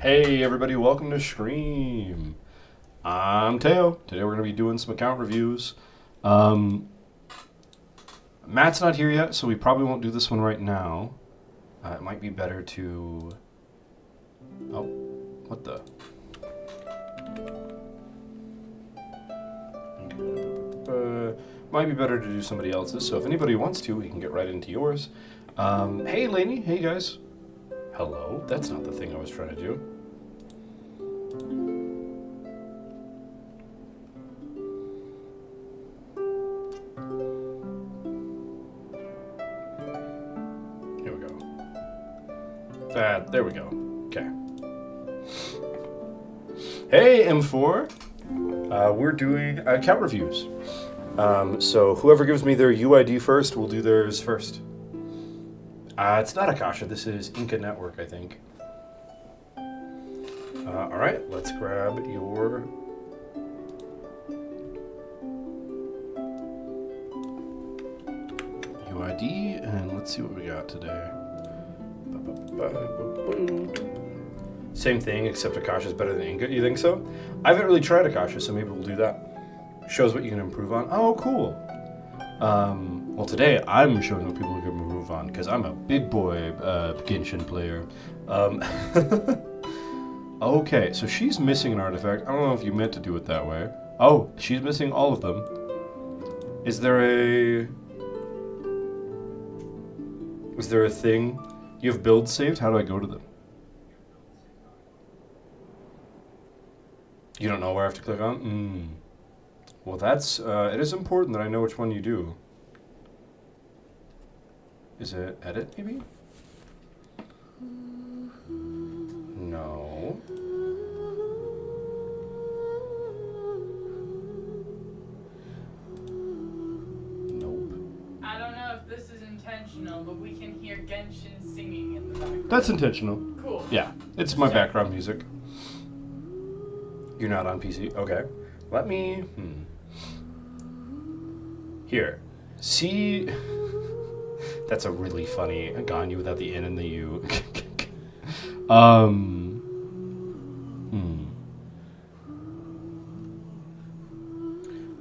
Hey everybody, welcome to Scream. I'm Teo. Today we're going to be doing some account reviews. Matt's not here yet, so we probably won't do this one right now. It might be better to... Oh, what the... might be better to do somebody else's, so if anybody wants to, we can get right into yours. Hey Lainey, hey guys. Hello, that's not the thing I was trying to do. Here we go. There we go. Okay. Hey M4, we're doing account reviews. So whoever gives me their UID first, will do theirs first. It's not Akasha, this is Inca Network, I think. Alright, let's grab your... UID, and let's see what we got today. Same thing, except Akasha's better than Inca. You think so? I haven't really tried Akasha, so maybe we'll do that. Shows what you can improve on. Oh, cool. Well, today I'm showing what people can improve on because I'm a big boy GENSHIN player. Okay, so she's missing an artifact. I don't know if you meant to do it that way. Oh, she's missing all of them. Is there a thing? You have builds saved? How do I go to them? You don't know where I have to click on? Well, that's, it is important that I know which one you do. Is it edit, maybe? No. Nope. I don't know if this is intentional, but we can hear Genshin singing in the background. That's intentional. Cool. Yeah, it's my background music. You're not on PC? Okay. Let me, Here. See... That's a really funny Ganyu without the N and the U. I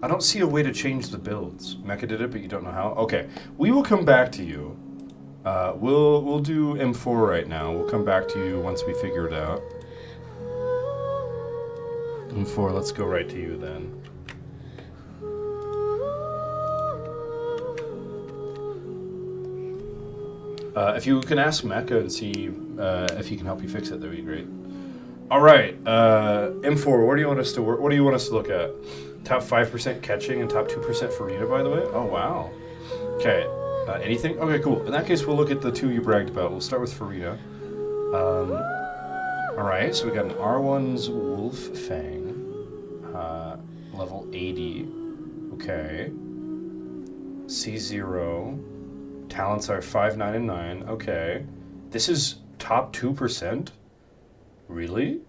don't see a way to change the builds. Mecha did it, but you don't know how? Okay. We will come back to you. We'll do M4 right now. We'll come back to you once we figure it out. M4, let's go right to you then. If you can ask Mecha and see if he can help you fix it, that'd be great. All right, M4, where do you want us to work? What do you want us to look at? Top 5% catching and top 2% Farina, by the way. Oh wow. Okay. Anything? Okay, cool. In that case, we'll look at the two you bragged about. We'll start with Farina. All right, so we got an R1's Wolf Fang, level 80. Okay. C0. Talents are 5, 9, and 9. Okay. This is top 2%? Really?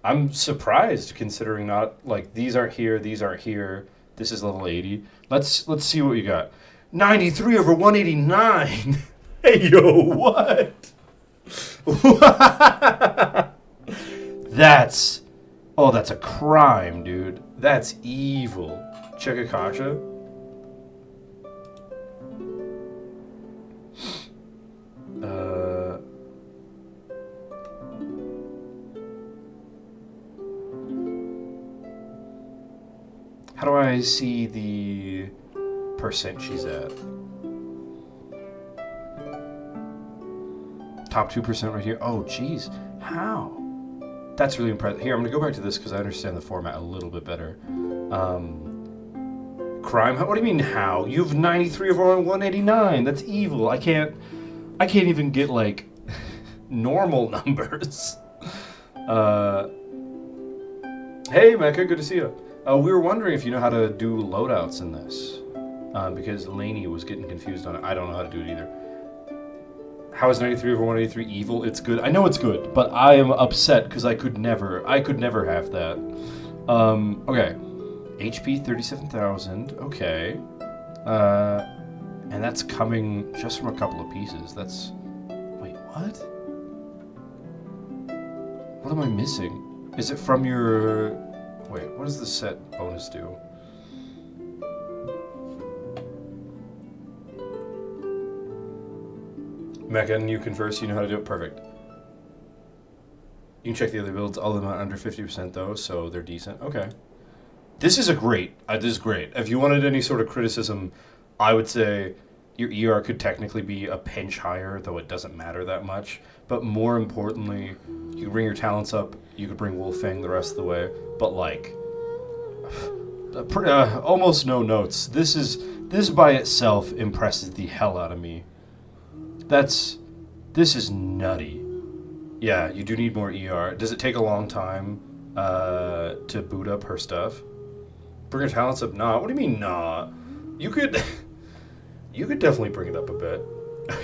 I'm surprised considering not, like, these aren't here, these aren't here. This is level 80. Let's see what you got. 93 over 189! Hey, yo, what? That's a crime, dude. That's evil. Check Akasha. How do I see the percent she's at? Top 2% right here. Oh, geez. How? That's really impressive. Here, I'm going to go back to this because I understand the format a little bit better. Crime? What do you mean, how? You have 93 over 189. That's evil. I can't even get, like, normal numbers. Hey, Mecca, good to see you. We were wondering if you know how to do loadouts in this. Because Lainey was getting confused on it. I don't know how to do it either. How is 93 over 183 evil? It's good. I know it's good, but I am upset because I could never have that. Okay. HP 37,000. Okay. And that's coming just from a couple of pieces. That's... Wait, what? What am I missing? Is it from your... Wait, what does the set bonus do? Mecha and you converse, you know how to do it? Perfect. You can check the other builds, all of them are under 50% though, so they're decent. Okay. This is great. This is great. If you wanted any sort of criticism, I would say your ER could technically be a pinch higher, though it doesn't matter that much. But more importantly, you could bring your talents up, you could bring Wolfang the rest of the way, but like, almost no notes. This by itself impresses the hell out of me. This is nutty. Yeah, you do need more ER. Does it take a long time to boot up her stuff? Bring her talents up? Nah. What do you mean, nah? You could definitely bring it up a bit.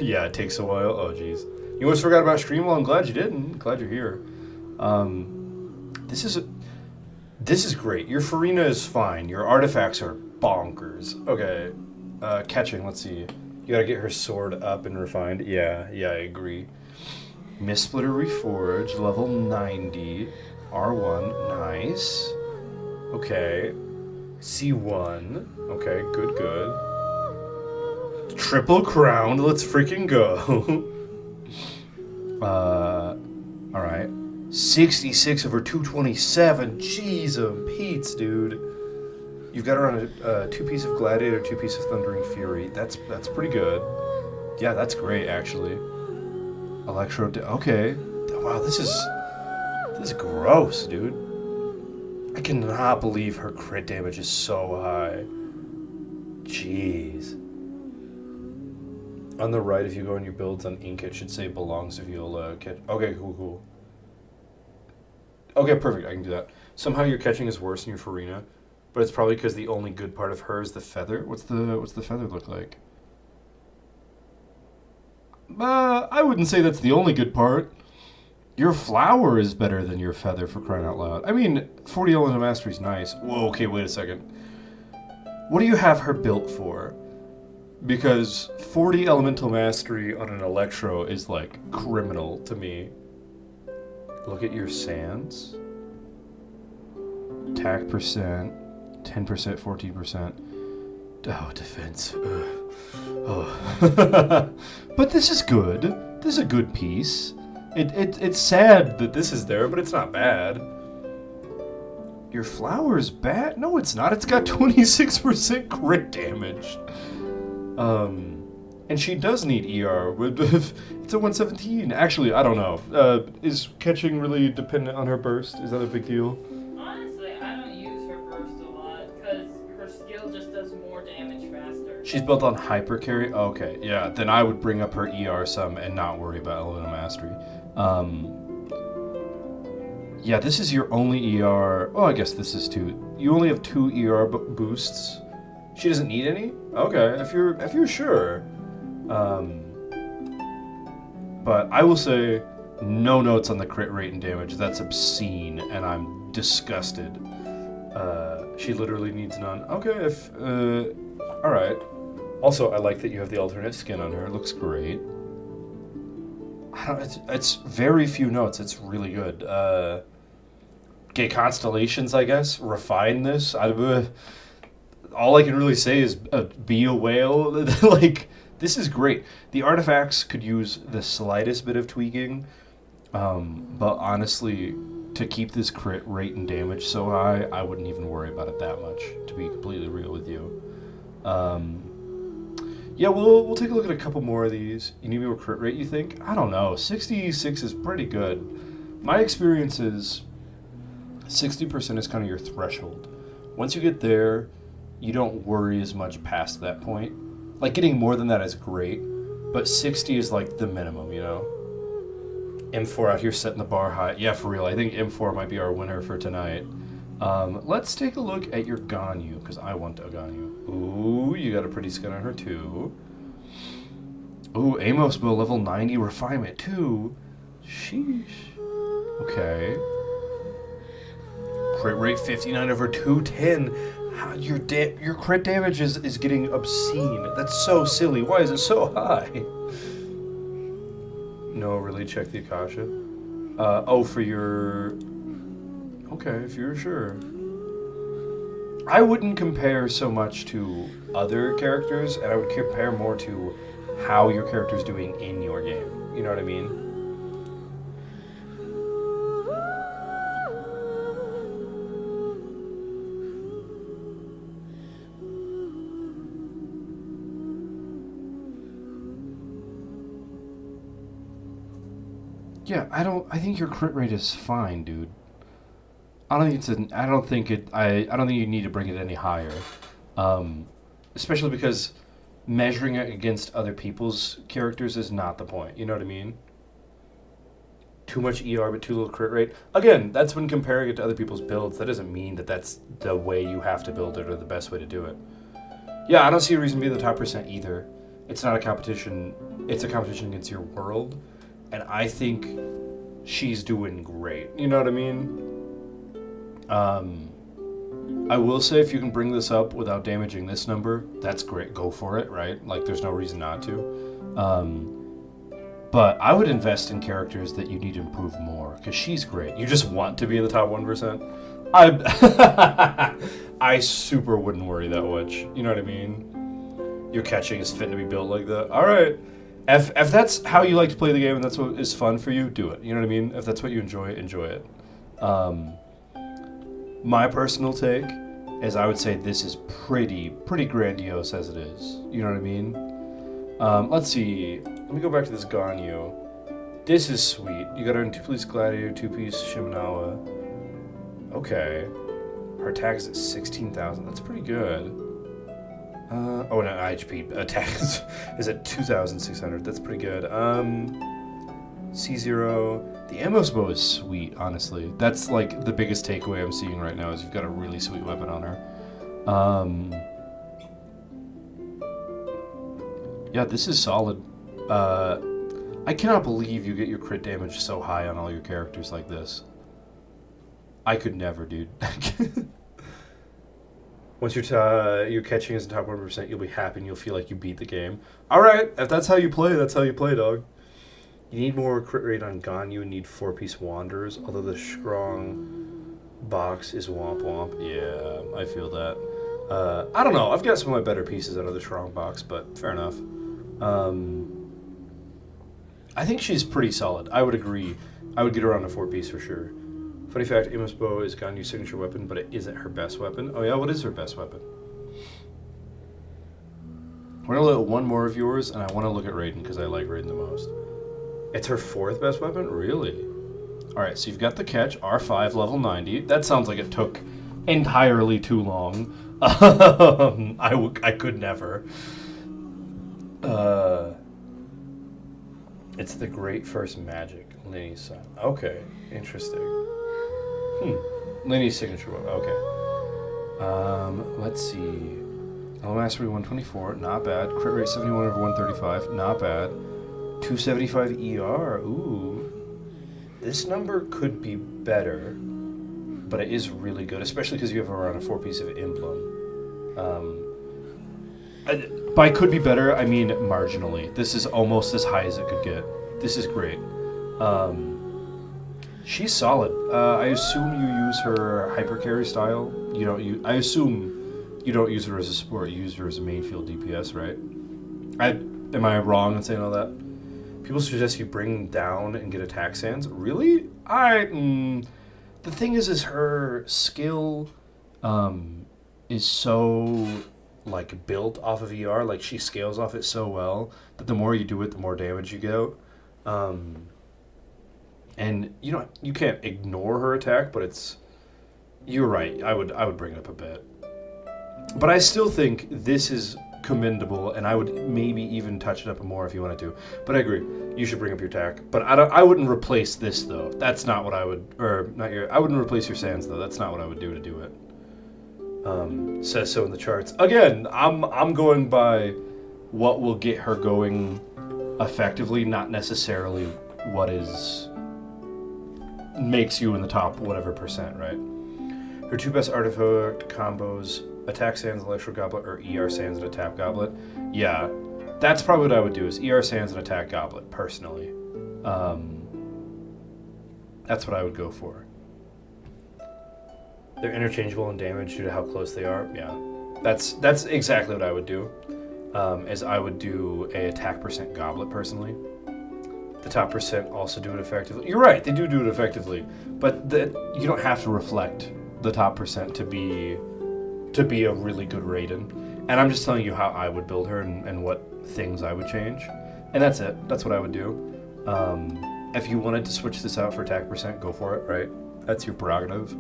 Yeah, it takes a while. Oh, jeez. You almost forgot about stream. Well, I'm glad you didn't. Glad you're here. This is great. Your Farina is fine. Your artifacts are bonkers. Okay. Catching. Let's see. You gotta get her sword up and refined. Yeah, I agree. Mist Splitter Reforged, level 90. R1, nice. Okay. C1. Okay, good. Triple crowned, let's freaking go. Alright. 66 over 227. Jeez, Pete's, dude. You've got her on a 2-piece of Gladiator, 2-piece of Thundering Fury. That's pretty good. Yeah, that's great, actually. Electro... Okay. Wow, this is gross, dude. I cannot believe her crit damage is so high. Jeez. On the right, if you go in your builds on Ink, it should say belongs if you'll catch... Okay, cool. Okay, perfect, I can do that. Somehow your catching is worse in your Farina, but it's probably because the only good part of her is the feather. What's the feather look like? I wouldn't say that's the only good part. Your flower is better than your feather, for crying out loud. I mean, 40 Elemental Mastery is nice. Whoa, okay, wait a second. What do you have her built for? Because 40 Elemental Mastery on an Electro is, like, criminal to me. Look at your sands. Attack percent, 10%, 14%. Oh, defense. Ugh. Oh. But this is good. This is a good piece. It's sad that this is there, but it's not bad. Your flower's bad? No, it's not. It's got 26% crit damage. And she does need ER. It's a 117. Actually, I don't know. Is catching really dependent on her burst? Is that a big deal? Honestly, I don't use her burst a lot because her skill just does more damage faster. She's built on hyper carry? Okay, yeah. Then I would bring up her ER some and not worry about Elemental Mastery. Yeah, this is your only ER. Oh, I guess this is 2. You only have 2 ER boosts. She doesn't need any? Okay, if you're sure. But I will say no notes on the crit rate and damage. That's obscene, and I'm disgusted. She literally needs none. Okay, alright. Also, I like that you have the alternate skin on her. It looks great. It's very few notes. It's really good. Gay Constellations, I guess. Refine this. All I can really say is be a whale. Like, this is great. The artifacts could use the slightest bit of tweaking, but honestly, to keep this crit rate and damage so high, I wouldn't even worry about it that much, to be completely real with you. Yeah, we'll take a look at a couple more of these. You need more crit rate, you think? I don't know. 66 is pretty good. My experience is 60% is kind of your threshold. Once you get there, you don't worry as much past that point. Like, getting more than that is great, but 60 is like the minimum, you know? M4 out here setting the bar high. Yeah, for real. I think M4 might be our winner for tonight. Let's take a look at your Ganyu, because I want a Ganyu. Ooh, you got a pretty skin on her, too. Ooh, Amos Bill, level 90 refinement, too. Sheesh. Okay. Crit rate 59 over 210. Your crit damage is getting obscene. That's so silly. Why is it so high? No, really, check the Akasha. Oh, for your... Okay, if you're sure. I wouldn't compare so much to other characters, and I would compare more to how your character's doing in your game. You know what I mean? Yeah, I think your crit rate is fine, dude. I don't think it's an. I don't think it. I don't think you need to bring it any higher, um, especially because measuring it against other people's characters is not the point. You know what I mean? Too much ER but too little crit rate. Again, that's when comparing it to other people's builds. That doesn't mean that that's the way you have to build it or the best way to do it. Yeah, I don't see a reason to be in the top percent either. It's not a competition. It's a competition against your world, and I think she's doing great. You know what I mean? I will say if you can bring this up without damaging this number, that's great. Go for it, right? Like, there's no reason not to. But I would invest in characters that you need to improve more, because she's great. You just want to be in the top 1%. I super wouldn't worry that much. You know what I mean? Your catching is fit to be built like that. All right. If that's how you like to play the game and that's what is fun for you, do it. You know what I mean? If that's what you enjoy, enjoy it. My personal take is I would say this is pretty grandiose as it is. You know what I mean? Let's see. Let me go back to this Ganyu. This is sweet. You got her in 2-piece Gladiator, 2-piece Shimenawa. Okay. Her attack is at 16,000. That's pretty good. Oh, no, HP attack is at 2,600. That's pretty good. C0. The Amos bow is sweet, honestly. That's like the biggest takeaway I'm seeing right now is you've got a really sweet weapon on her. Yeah, this is solid. I cannot believe you get your crit damage so high on all your characters like this. I could never, dude. Once your catching is in top 1%, you'll be happy and you'll feel like you beat the game. All right, if that's how you play, that's how you play, dog. You need more crit rate on Ganyu. You need 4-piece Wanderers, although the strong box is womp womp. Yeah, I feel that. I don't know. I've got some of my better pieces out of the strong box, but fair enough. I think she's pretty solid. I would agree. I would get her on a 4-piece for sure. Funny fact, Amos bow is Ganyu's signature weapon, but it isn't her best weapon. Oh yeah, what is her best weapon? We're gonna look at one more of yours, and I want to look at Raiden because I like Raiden the most. It's her 4th best weapon? Really? Alright, so you've got the catch, R5, level 90. That sounds like it took entirely too long. I could never. It's the great first magic, Lenny's son. Okay, interesting. Lenny's signature weapon, okay. Let's see. Low mastery 124, not bad. Crit rate 71 over 135, not bad. 275 ER, ooh. This number could be better, but it is really good, especially because you have around a 4-piece of emblem. By could be better, I mean marginally. This is almost as high as it could get. This is great. She's solid. I assume you use her hyper carry style. You don't. I assume you don't use her as a support. You use her as a main field DPS, right? Am I wrong in saying all that? People suggest you bring down and get attack sands. Really? The thing is her skill is so like built off of ER. Like she scales off it so well that the more you do it, the more damage you get. And you can't ignore her attack, but you're right. I would bring it up a bit. But I still think this is commendable, and I would maybe even touch it up more if you wanted to. But I agree, you should bring up your attack. But I wouldn't replace this though. That's not what I would, I wouldn't replace your sands though. That's not what I would do to do it. Says so in the charts. Again, I'm going by what will get her going effectively, not necessarily what makes you in the top whatever percent, right? Her 2 best artifact combos: attack sands, electro goblet, or ER sands and attack goblet. Yeah, that's probably what I would do, is ER sands and attack goblet personally. That's what I would go for. They're interchangeable in damage due to how close they are. Yeah, that's exactly what I would do. Is I would do a attack percent goblet personally. The top percent also do it effectively. You're right, they do it effectively, but you don't have to reflect the top percent to be a really good Raiden. And I'm just telling you how I would build her and what things I would change. And that's it. That's what I would do. If you wanted to switch this out for attack percent, go for it, right? That's your prerogative.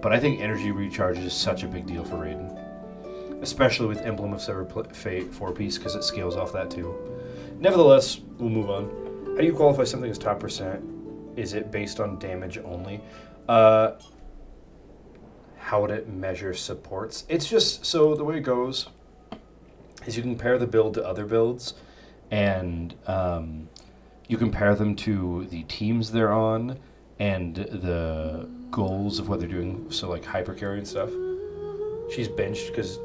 But I think energy recharge is such a big deal for Raiden. Especially with Emblem of Severed Fate 4-piece, because it scales off that too. Nevertheless, we'll move on. How do you qualify something as top percent? Is it based on damage only? How would it measure supports? It's just, so the way it goes is you compare the build to other builds, and you compare them to the teams they're on and the goals of what they're doing, so like hypercarry and stuff. She's benched because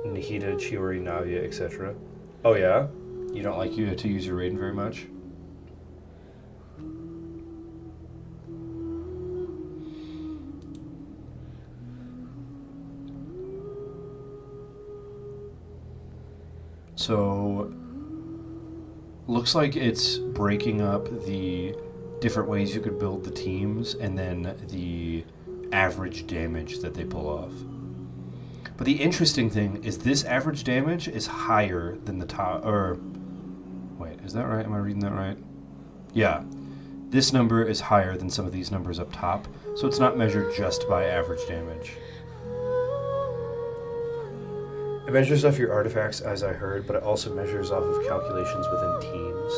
Nihida, Chiori, Navia, etc. Oh yeah? You don't like you to use your Raiden very much? So, looks like it's breaking up the different ways you could build the teams and then the average damage that they pull off. But the interesting thing is this average damage is higher than the top, or, wait, is that right? Am I reading that right? Yeah. This number is higher than some of these numbers up top, so it's not measured just by average damage. It measures off your artifacts, as I heard, but it also measures off of calculations within teams.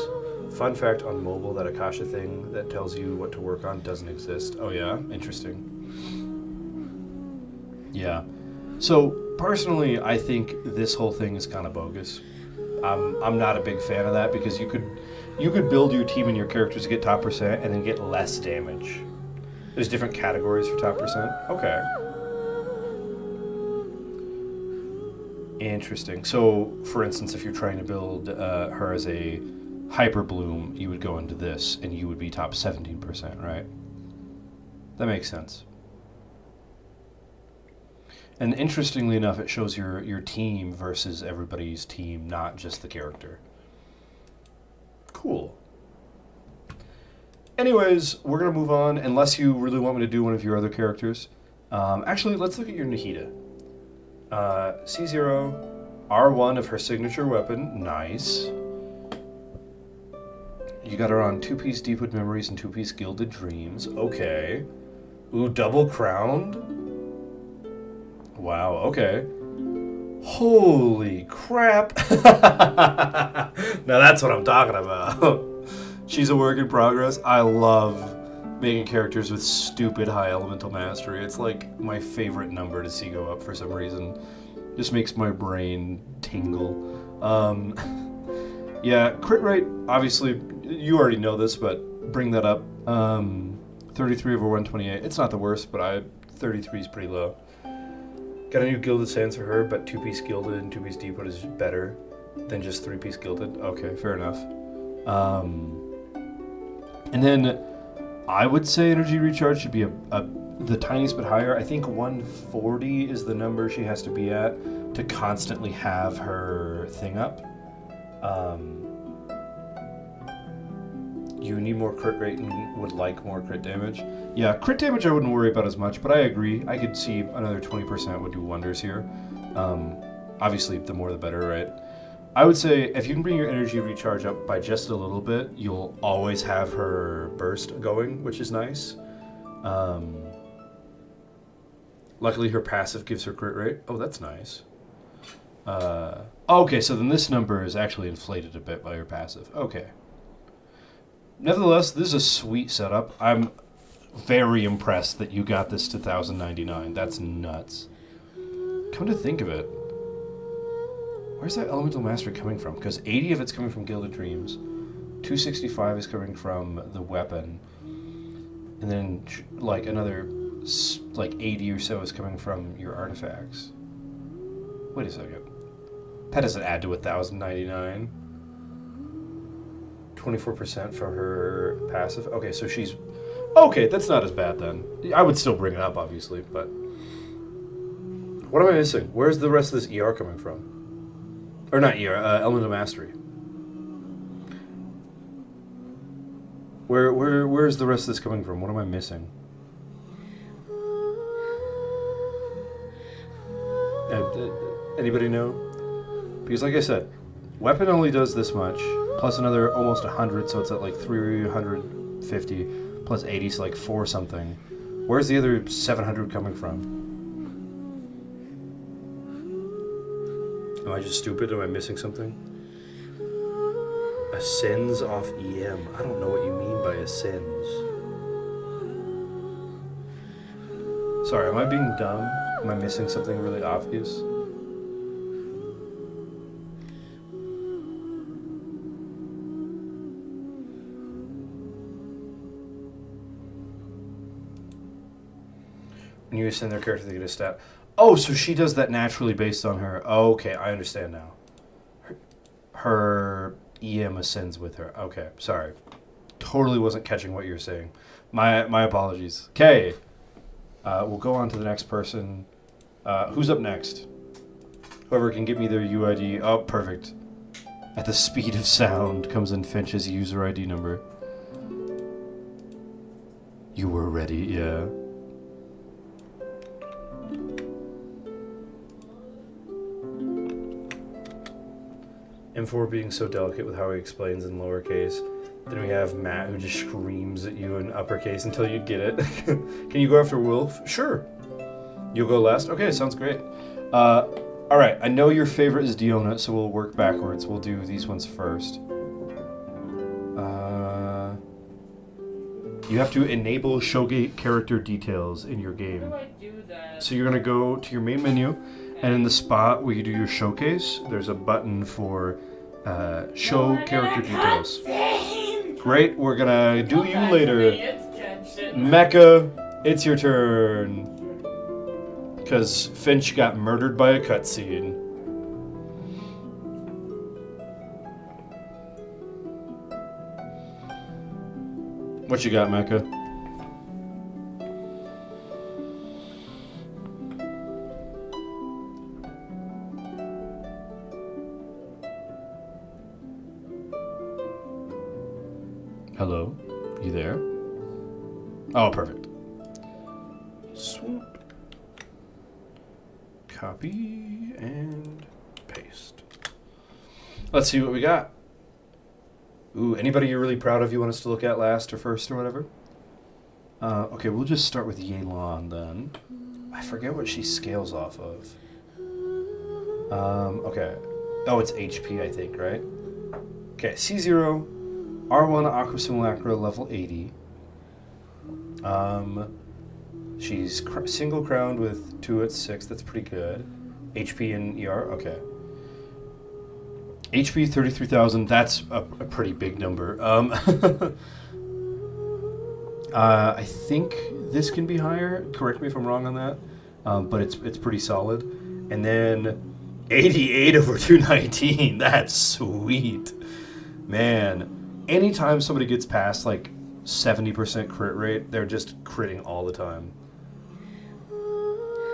Fun fact on mobile, that Akasha thing that tells you what to work on doesn't exist. Oh yeah? Interesting. Yeah. So, personally, I think this whole thing is kind of bogus. I'm not a big fan of that, because you could build your team and your characters to get top percent and then get less damage. There's different categories for top percent. Okay. Interesting. So, for instance, if you're trying to build her as a Hyper Bloom, you would go into this, and you would be top 17%, right? That makes sense. And interestingly enough, it shows your team versus everybody's team, not just the character. Cool. Anyways, we're going to move on, unless you really want me to do one of your other characters. Actually, let's look at your Nihida. C0, R1 of her signature weapon. Nice. You got her on 2-piece Deepwood Memories and 2-piece Gilded Dreams. Okay. Ooh, double crowned? Wow, okay. Holy crap. Now that's what I'm talking about. She's a work in progress. I love making characters with stupid high elemental mastery. It's like my favorite number to see go up for some reason. Just makes my brain tingle. Yeah, crit rate, obviously, you already know this, but bring that up. 33 over 128. It's not the worst, but 33 is pretty low. Got a new Gilded Sands for her, but 2-piece Gilded and 2-piece Deepwood is better than just 3-piece Gilded. Okay, fair enough. And then I would say energy recharge should be the tiniest bit higher. I think 140 is the number she has to be at to constantly have her thing up. You need more crit rate and would like more crit damage. Yeah, crit damage I wouldn't worry about as much, but I agree. I could see another 20% would do wonders here. Obviously, the more the better, right? I would say if you can bring your energy recharge up by just a little bit, you'll always have her burst going, which is nice. Luckily, her passive gives her crit rate. Oh, that's nice. Okay, so then this number is actually inflated a bit by her passive. Okay. Nevertheless, this is a sweet setup. I'm very impressed that you got this to 1,099. That's nuts. Come to think of it, where's that elemental mastery coming from? Because 80 of it's coming from Gilded Dreams, 265 is coming from the weapon, and then like another like 80 or so is coming from your artifacts. Wait a second. That doesn't add to 1,099. 24% for her passive. Okay, so she's Okay, that's not as bad then. I would still bring it up, obviously, but... What am I missing? Where's the rest of this ER coming from? Or not ER, Element of Mastery. Where's the rest of this coming from? What am I missing? Anybody know? Because like I said, weapon only does this much, plus another almost 100, so it's at like 350, plus 80, so like 4 something. Where's the other 700 coming from? Am I just stupid? Am I missing something? Ascends off EM. I don't know what you mean by ascends. Sorry, am I being dumb? Am I missing something really obvious? When you ascend their character, they get a stat. Oh, so she does that naturally based on her. Oh, okay, I understand now. Her EM ascends with her. Okay, sorry. Totally wasn't catching what you were saying. My apologies. Okay. We'll go on to the next person. Who's up next? Whoever can give me their UID. Oh, perfect. At the speed of sound comes in Finch's user ID number. You were ready, yeah. M4 being so delicate with how he explains in lowercase. Then we have Matt who just screams at you in uppercase until you get it. Can you go after Wolf? Sure. You'll go last? Okay, sounds great. Alright, I know your favorite is Diona, so we'll work backwards. We'll do these ones first. You have to enable Showgate character details in your game. How do I do that? So you're going to go to your main menu, and in the spot where you do your showcase, there's a button for show character details. Great, we're gonna do you later. It's Genshin. Mecha, it's your turn. Because Finch got murdered by a cutscene. What you got, Mecha? Hello? You there? Oh, perfect. Swoop. Copy and paste. Let's see what we got. Ooh, anybody you're really proud of you want us to look at last or first or whatever? Okay, we'll just start with Yelan then. I forget what she scales off of. Okay. Oh, it's HP, I think, right? Okay, C0, R1 Aqua Simulacra, level 80. She's single crowned with 2 at 6, that's pretty good. HP and ER, okay. HP 33,000, that's a pretty big number. I think this can be higher, correct me if I'm wrong on that, but it's pretty solid. And then 88 over 219, that's sweet. Man, anytime somebody gets past like 70% crit rate, they're just critting all the time.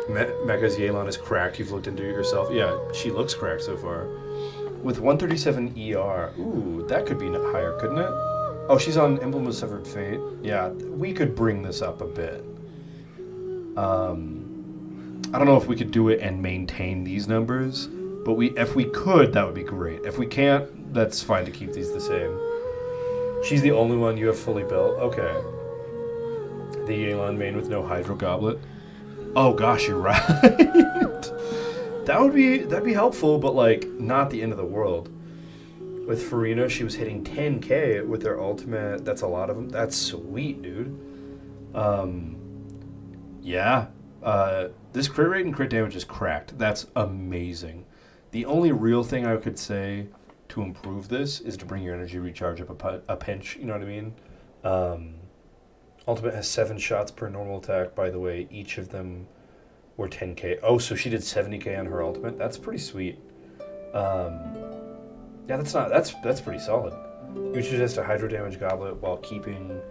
Mecha's Yelan is cracked, you've looked into it yourself. Yeah, she looks cracked so far. With 137 ER, ooh, that could be higher, couldn't it? Oh, she's on Emblem of Severed Fate. Yeah, we could bring this up a bit. I don't know if we could do it and maintain these numbers, but if we could, that would be great. If we can't, that's fine to keep these the same. She's the only one you have fully built? Okay. The Yelan main with no Hydro Goblet. Oh gosh, you're right. That'd be helpful, but like not the end of the world. With Farina, she was hitting 10k with her ultimate. That's a lot of them. That's sweet, dude. Yeah. This crit rate and crit damage is cracked. That's amazing. The only real thing I could say to improve this is to bring your energy recharge up a pinch. You know what I mean? Ultimate has 7 shots per normal attack. By the way, each of them were 10k. Oh, so she did 70k on her ultimate. That's pretty sweet. Yeah, that's pretty solid. You should just a Hydro Damage Goblet while keeping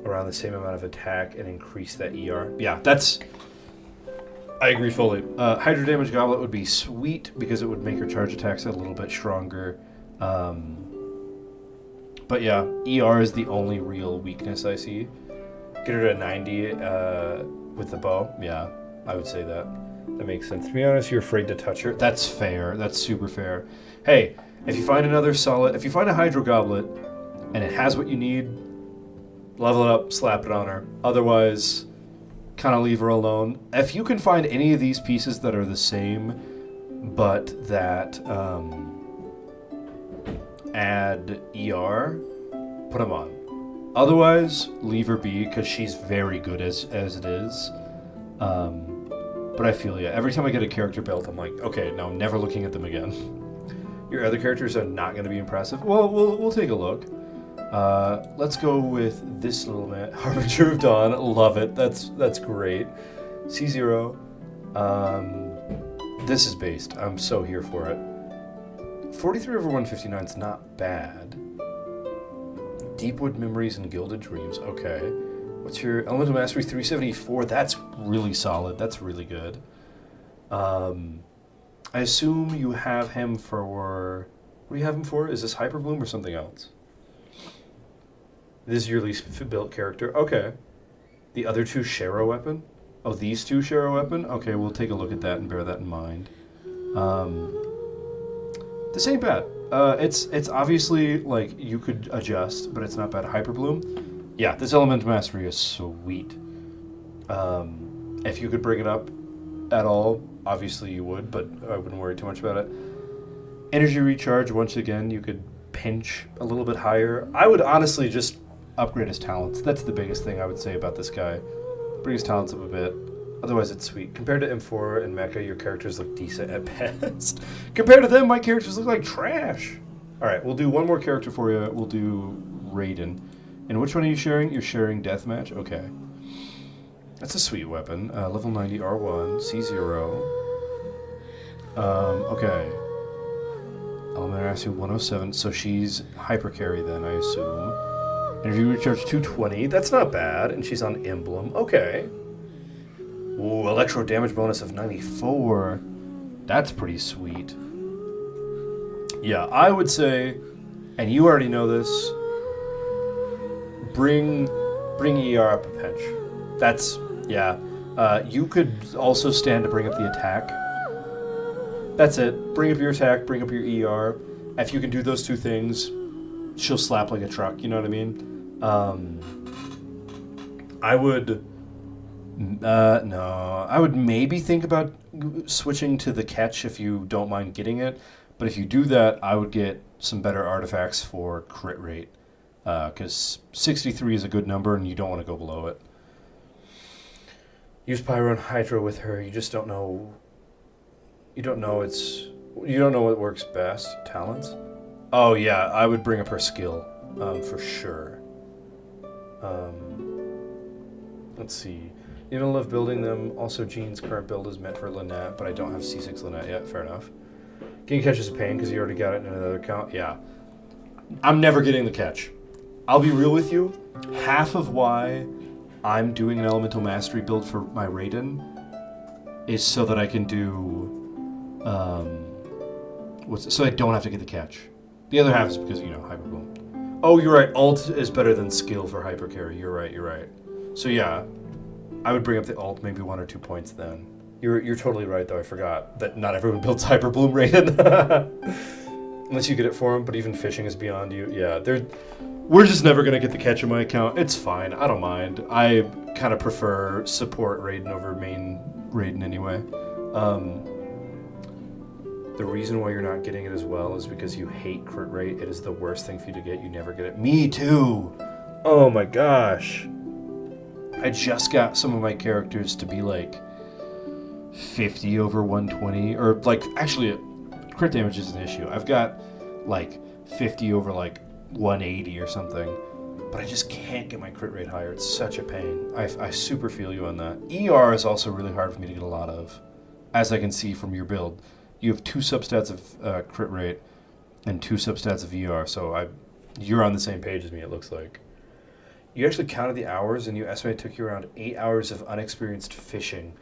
around the same amount of attack and increase that ER. Yeah, that's... I agree fully. Hydro Damage Goblet would be sweet because it would make her charge attacks a little bit stronger. But yeah, ER is the only real weakness I see. Get her to 90 with the bow. Yeah, I would say that. That makes sense. To be honest, you're afraid to touch her. That's fair. That's super fair. Hey, if you find another solid... If you find a Hydro Goblet and it has what you need, level it up, slap it on her. Otherwise, kind of leave her alone. If you can find any of these pieces that are the same, but that add ER, put them on. Otherwise, leave her be, because she's very good as it is. But I feel ya. Every time I get a character built, I'm like, okay, now I'm never looking at them again. Your other characters are not going to be impressive. Well, we'll take a look. Let's go with this little man. Harbinger of Dawn. Love it. That's great. C0. This is based. I'm so here for it. 43 over 159 is not bad. Deepwood Memories and Gilded Dreams. Okay. What's your Elemental Mastery 374? That's really solid. That's really good. I assume you have him for... What do you have him for? Is this Hyperbloom or something else? This is your least built character. Okay. The other two share a weapon? Oh, these two share a weapon? Okay, we'll take a look at that and bear that in mind. This ain't bad. It's obviously, like, you could adjust, but it's not bad. Hyperbloom? Yeah, this Elemental Mastery is sweet. If you could bring it up at all, obviously you would, but I wouldn't worry too much about it. Energy Recharge, once again, you could pinch a little bit higher. I would honestly just upgrade his talents. That's the biggest thing I would say about this guy. Bring his talents up a bit. Otherwise, it's sweet. Compared to M4 and Mecha, your characters look decent at best. Compared to them, my characters look like trash. All right, we'll do one more character for you. We'll do Raiden. And which one are you sharing? You're sharing Deathmatch? Okay. That's a sweet weapon. Level 90 R1, C0. Okay. Elemental Mastery 107. So she's Hyper Carry then, I assume. Energy Recharge 220. That's not bad. And she's on Emblem. Okay. Ooh, Electro Damage bonus of 94. That's pretty sweet. Yeah, I would say, and you already know this, bring ER up a pinch. That's, yeah. You could also stand to bring up the attack. That's it. Bring up your attack, bring up your ER. If you can do those two things, she'll slap like a truck, you know what I mean? I would... no. I would maybe think about switching to the catch if you don't mind getting it. But if you do that, I would get some better artifacts for crit rate. Because 63 is a good number and you don't want to go below it. Use Pyro and Hydro with her. You just don't know... You don't know what works best. Talents? Oh yeah, I would bring up her skill. For sure. Let's see. You don't love building them. Also, Jean's current build is meant for Lynette, but I don't have C6 Lynette yet. Fair enough. Getting catch is a pain because you already got it in another account. Yeah. I'm never getting the catch. I'll be real with you. Half of why I'm doing an Elemental Mastery build for my Raiden is so that I can do... so I don't have to get the catch. The other half is because, you know, Hyper Bloom. Oh, you're right. Alt is better than skill for Hyper Carry. You're right. So yeah, I would bring up the alt maybe 1 or 2 points then. You're totally right though. I forgot that not everyone builds Hyper Bloom Raiden. Unless you get it for him, but even fishing is beyond you. Yeah, we're just never gonna get the catch in my account. It's fine. I don't mind. I kind of prefer support Raiden over main Raiden anyway. The reason why you're not getting it as well is because you hate crit rate. It is the worst thing for you to get. You never get it. Me too. Oh my gosh. I just got some of my characters to be like 50 over 120, or like, actually, crit damage is an issue. I've got like 50 over like 180 or something, but I just can't get my crit rate higher. It's such a pain. I super feel you on that. ER is also really hard for me to get a lot of, as I can see from your build. You have 2 substats of crit rate and 2 substats of ER, so you're on the same page as me, it looks like. You actually counted the hours, and you estimate it took you around 8 hours of unexperienced fishing.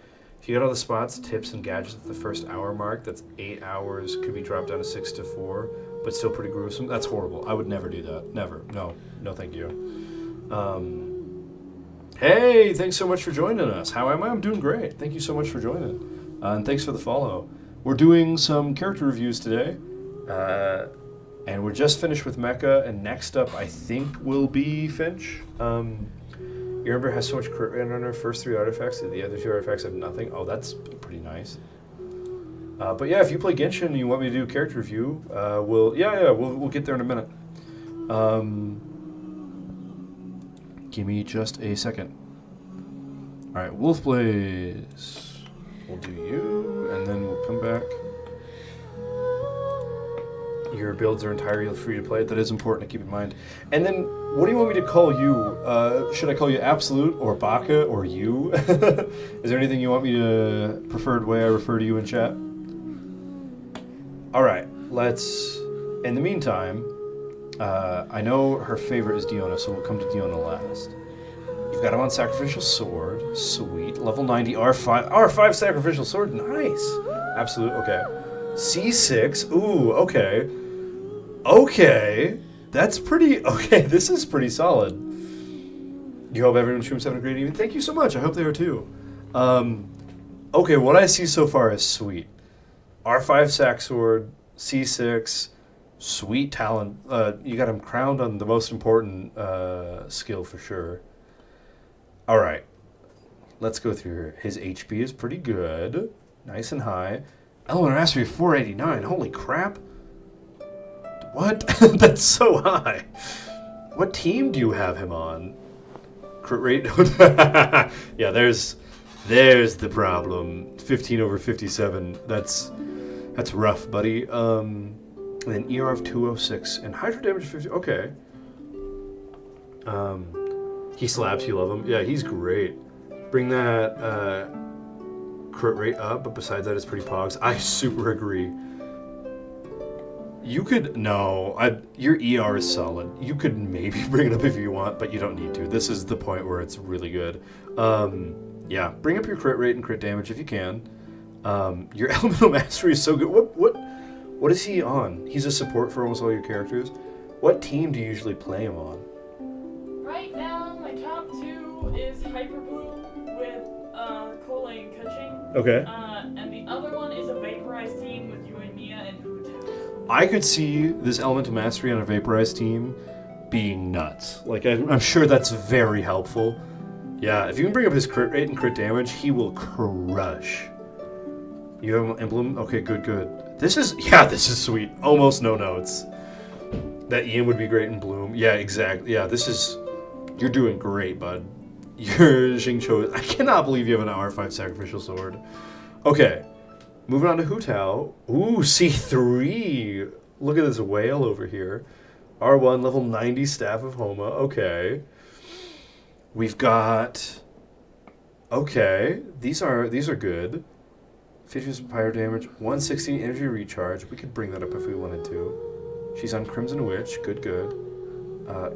If you got all the spots, tips, and gadgets at the first hour mark, that's 8 hours. Could be dropped down to 6 to 4, but still pretty gruesome. That's horrible. I would never do that. Never. No. No, thank you. Hey, thanks so much for joining us. How am I? I'm doing great. Thank you so much for joining. And thanks for the follow. We're doing some character reviews today. And we're just finished with Mecha, and next up, I think, will be Finch. Your Ember has so much crit rate on her first 3 artifacts, and the other 2 artifacts have nothing. Oh, that's pretty nice. But yeah, if you play Genshin and you want me to do a character review, we'll get there in a minute. Give me just a second. All right, Wolf Blaze. We'll do you, and then we'll come back. Your builds are entirely free to play. That is important to keep in mind. And then, what do you want me to call you? Should I call you Absolute or Baka or you? Is there anything you want me to preferred way I refer to you in chat? All right, let's. In the meantime, I know her favorite is Diona, so we'll come to Diona last. You've got him on Sacrificial Sword. Sweet. Level 90 R5 Sacrificial Sword. Nice. Absolute. Okay. C6. Ooh. Okay. Okay, that's pretty, okay, this is pretty solid. You hope everyone's stream's having a great evening? Thank you so much, I hope they are too. Okay, what I see so far is sweet. R5 Sac Sword, C6, sweet talent. You got him crowned on the most important skill for sure. Alright, let's go through here. His HP is pretty good, nice and high. Elemental Mastery 489, holy crap. What? That's so high. What team do you have him on? Crit rate? Yeah, there's the problem. 15 over 57. That's rough, buddy. And then ER of 206 and Hydro damage 50. Okay. He slaps. You love him. Yeah, he's great. Bring that crit rate up, but besides that, it's pretty pogs. I super agree. You could, no, your ER is solid. You could maybe bring it up if you want, but you don't need to. This is the point where it's really good. Yeah, bring up your crit rate and crit damage if you can. Your Elemental Mastery is so good. What is he on? He's a support for almost all your characters. What team do you usually play him on? Right now, my top 2 is Hyper Blue with Cole and Kuching. Okay. And the other one is a Vaporized team with you and Mia and Hu. I could see this Elemental Mastery on a Vaporized team being nuts. Like, I'm sure that's very helpful. Yeah, if you can bring up his crit rate and crit damage, he will crush. You have an emblem? Okay, good. This is sweet. Almost no notes. That Ian would be great in Bloom. Yeah, exactly. Yeah, you're doing great, bud. You're Xingqiu. I cannot believe you have an R5 Sacrificial Sword. Okay. Moving on to Hu Tao. Ooh, C3. Look at this whale over here. R1, level 90, Staff of Homa. Okay. We've got... Okay. These are good. 50% pyro damage. 160 energy recharge. We could bring that up if we wanted to. She's on Crimson Witch. Good.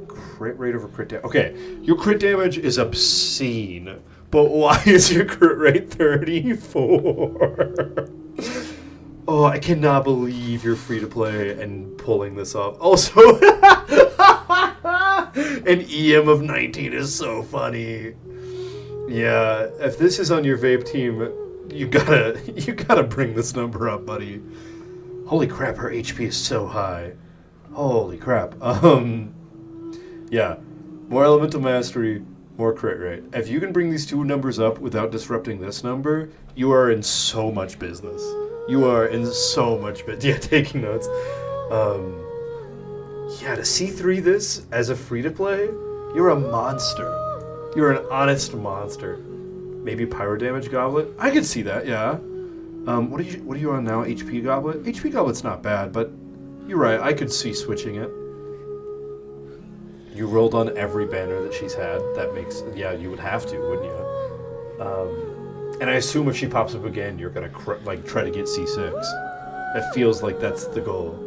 Crit rate over crit damage. Okay. Your crit damage is obscene. But why is your crit rate 34? Oh, I cannot believe you're free to play and pulling this off. Also, an EM of 19 is so funny. Yeah, if this is on your vape team, you gotta bring this number up, buddy. Holy crap, her HP is so high. Holy crap. Yeah, more Elemental Mastery. More crit rate. If you can bring these 2 numbers up without disrupting this number, you are in so much business. You are in so much business. Yeah, taking notes. Yeah, to C3 this as a free-to-play, you're a monster. You're an honest monster. Maybe Pyro Damage Goblet? I could see that, yeah. What are you on now? HP Goblet? HP Goblet's not bad, but you're right. I could see switching it. You rolled on every banner that she's had. That makes... Yeah, you would have to, wouldn't you? And I assume if she pops up again, you're going to try to get C6. It feels like that's the goal.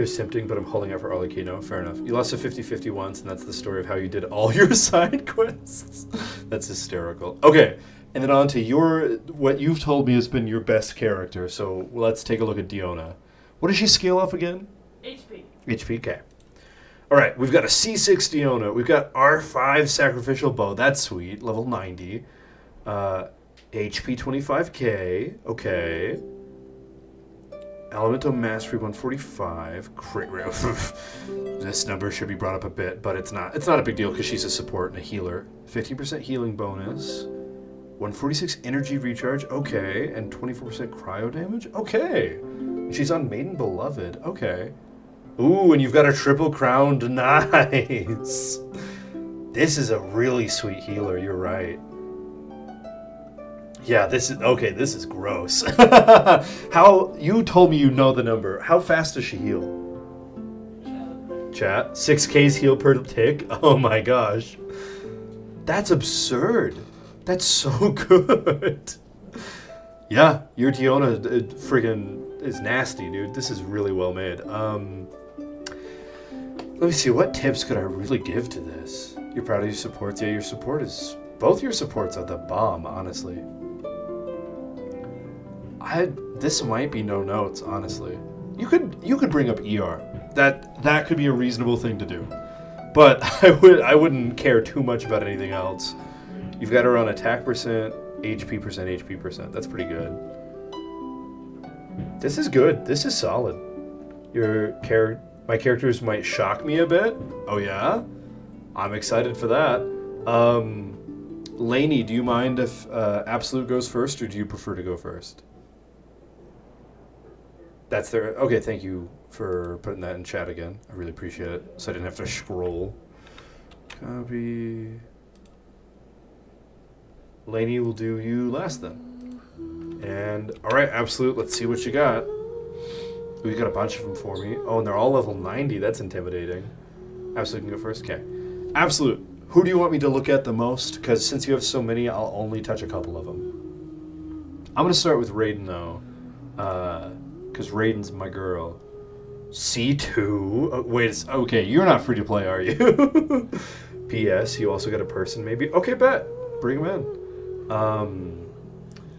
It was tempting, but I'm holding out for Arlecchino. Fair enough. You lost a 50-50 once, and that's the story of how you did all your side quests. That's hysterical. Okay, and then on to what you've told me has been your best character. So let's take a look at Diona. What does she scale off again? HP. HP, okay. All right, we've got a C6 Diona. We've got R5 Sacrificial Bow. That's sweet. Level 90. HP 25k. Okay. Elemental Mastery 145. Crit rate. This number should be brought up a bit, but it's not. It's not a big deal because she's a support and a healer. 15% healing bonus. 146 energy recharge. Okay. And 24% cryo damage. Okay. She's on Maiden Beloved. Okay. Ooh, and you've got a triple crowned. Nice. This is a really sweet healer. You're right. Yeah, this is gross. How, you told me you know the number. How fast does she heal? Chat. 6K's heal per tick? Oh my gosh. That's absurd. That's so good. Yeah, your Diona friggin' is nasty, dude. This is really well made. Let me see, what tips could I really give to this? You're proud of your supports? Yeah, your support is... Both your supports are the bomb, honestly. This might be no notes, honestly. You could bring up ER. That could be a reasonable thing to do. But I wouldn't care too much about anything else. You've got her on attack percent, HP percent. That's pretty good. This is good. This is solid. My characters might shock me a bit. Oh yeah? I'm excited for that. Lainey, do you mind if Absolute goes first, or do you prefer to go first? That's their... Okay, thank you for putting that in chat again. I really appreciate it, so I didn't have to scroll. Copy. Lainey will do you last then. And, alright, Absolute, let's see what you got. Ooh, you got a bunch of them for me. Oh, and they're all level 90. That's intimidating. Absolute can go first. Okay. Absolute, who do you want me to look at the most? Because since you have so many, I'll only touch a couple of them. I'm going to start with Raiden, though. Because Raiden's my girl. C2? Oh, wait, okay, you're not free to play, are you? P.S. You also got a person, maybe? Okay, bet. Bring him in.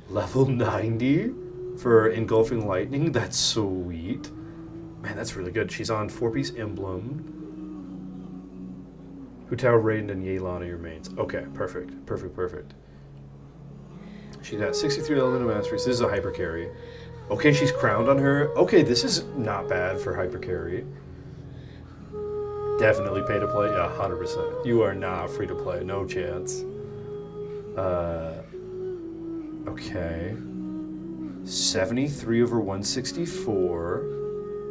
Level 90? For Engulfing Lightning, that's sweet. Man, that's really good. She's on 4-piece emblem. Hu Tao, Raiden, and Yelan are your mains. Okay, perfect. She's got 63 elemental masteries. This is a hyper carry. Okay, she's crowned on her. Okay, this is not bad for hyper carry. Definitely pay to play. Yeah, 100%. You are not free to play. No chance. Okay. 73 over 164.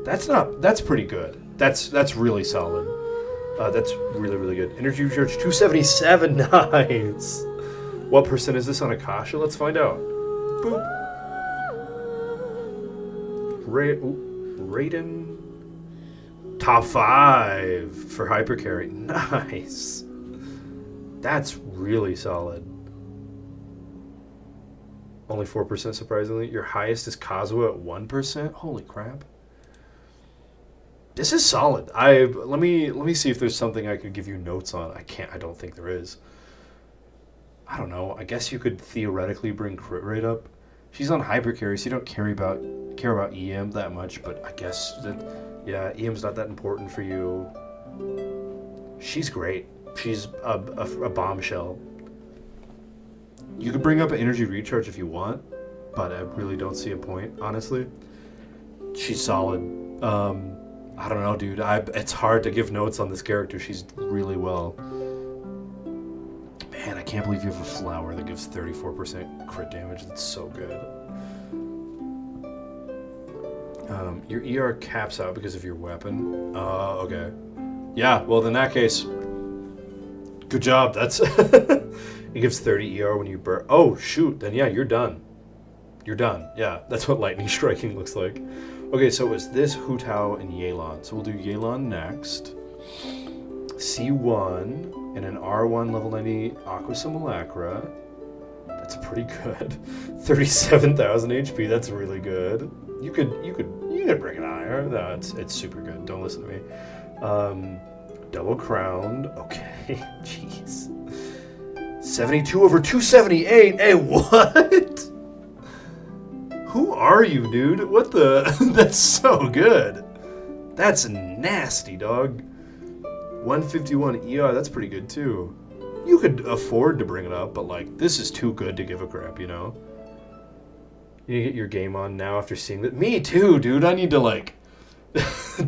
That's pretty good. That's really solid. That's really good. Energy recharge 277. Nice. What percent is this on Akasha? Let's find out. Boop. Raiden. Top 5 for hypercarry. Nice. That's really solid. Only 4% surprisingly. Your highest is Kazuha at 1%. Holy crap. This is solid. Let me see if there's something I could give you notes on. I don't think there is. I don't know. I guess you could theoretically bring crit rate up. She's on hypercarry, so you don't care about EM that much, but I guess that, yeah, EM's not that important for you. She's great. She's a bombshell. You could bring up an energy recharge if you want, but I really don't see a point, honestly. She's solid. I don't know, dude. It's hard to give notes on this character. She's really well. Man, I can't believe you have a flower that gives 34% crit damage. That's so good. Your ER caps out because of your weapon. Okay. Yeah, well, in that case, good job. That's... It gives 30 ER when you burn. Oh, shoot. Then, yeah, you're done. You're done. Yeah, that's what lightning striking looks like. Okay, so it was this, Hu Tao, and Yelan. So we'll do Yelan next. C1 and an R1 level 90 Aqua Simulacra. That's pretty good. 37,000 HP. That's really good. You You could bring it higher. No, it's super good. Don't listen to me. Double crowned. Okay. Jeez. 72 over 278. Hey, what? Who are you, dude? What the? That's so good. That's nasty, dog. 151 ER. That's pretty good too. You could afford to bring it up, but like, this is too good to give a crap, you know? You get your game on now after seeing that. Me too, dude. I need to like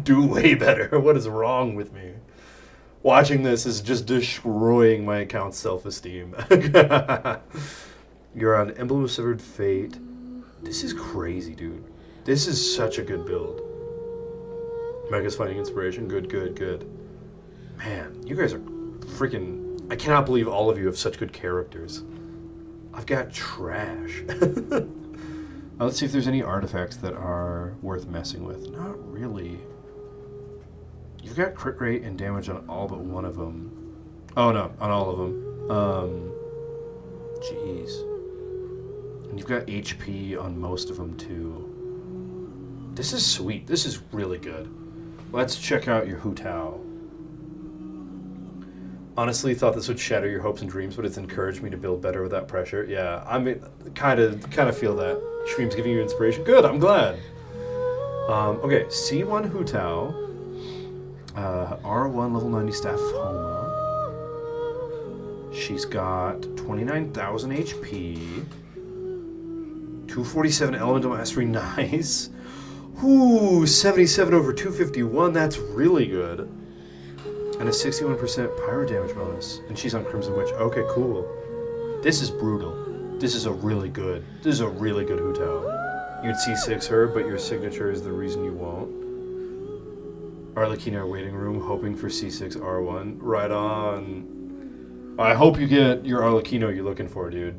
do way better. What is wrong with me? Watching this is just destroying my account's self-esteem. You're on Emblem of Severed Fate. This is crazy, dude. This is such a good build. Mega's finding inspiration. Good, good, good. Man, you guys are freaking... I cannot believe all of you have such good characters. I've got trash. Let's see if there's any artifacts that are worth messing with. Not really. You've got crit rate and damage on all but one of them. Oh no, on all of them. Jeez. And you've got HP on most of them too. This is sweet. This is really good. Let's check out your Hu Tao. Honestly, thought this would shatter your hopes and dreams, but it's encouraged me to build better without pressure. Yeah, I mean, kind of feel that. Stream's giving you inspiration. Good, I'm glad. Okay, C1 Hu Tao. R1 level 90 Staff of Homa. She's got 29,000 HP. 247 Elemental Mastery, nice. Ooh, 77 over 251, that's really good. And a 61% pyro damage bonus. And she's on Crimson Witch. Okay, cool. This is brutal. This is a really good Hu Tao. You'd C6 her, but your signature is the reason you won't. Arlecchino waiting room, hoping for C6 R1. Right on. I hope you get your Arlecchino you're looking for, dude.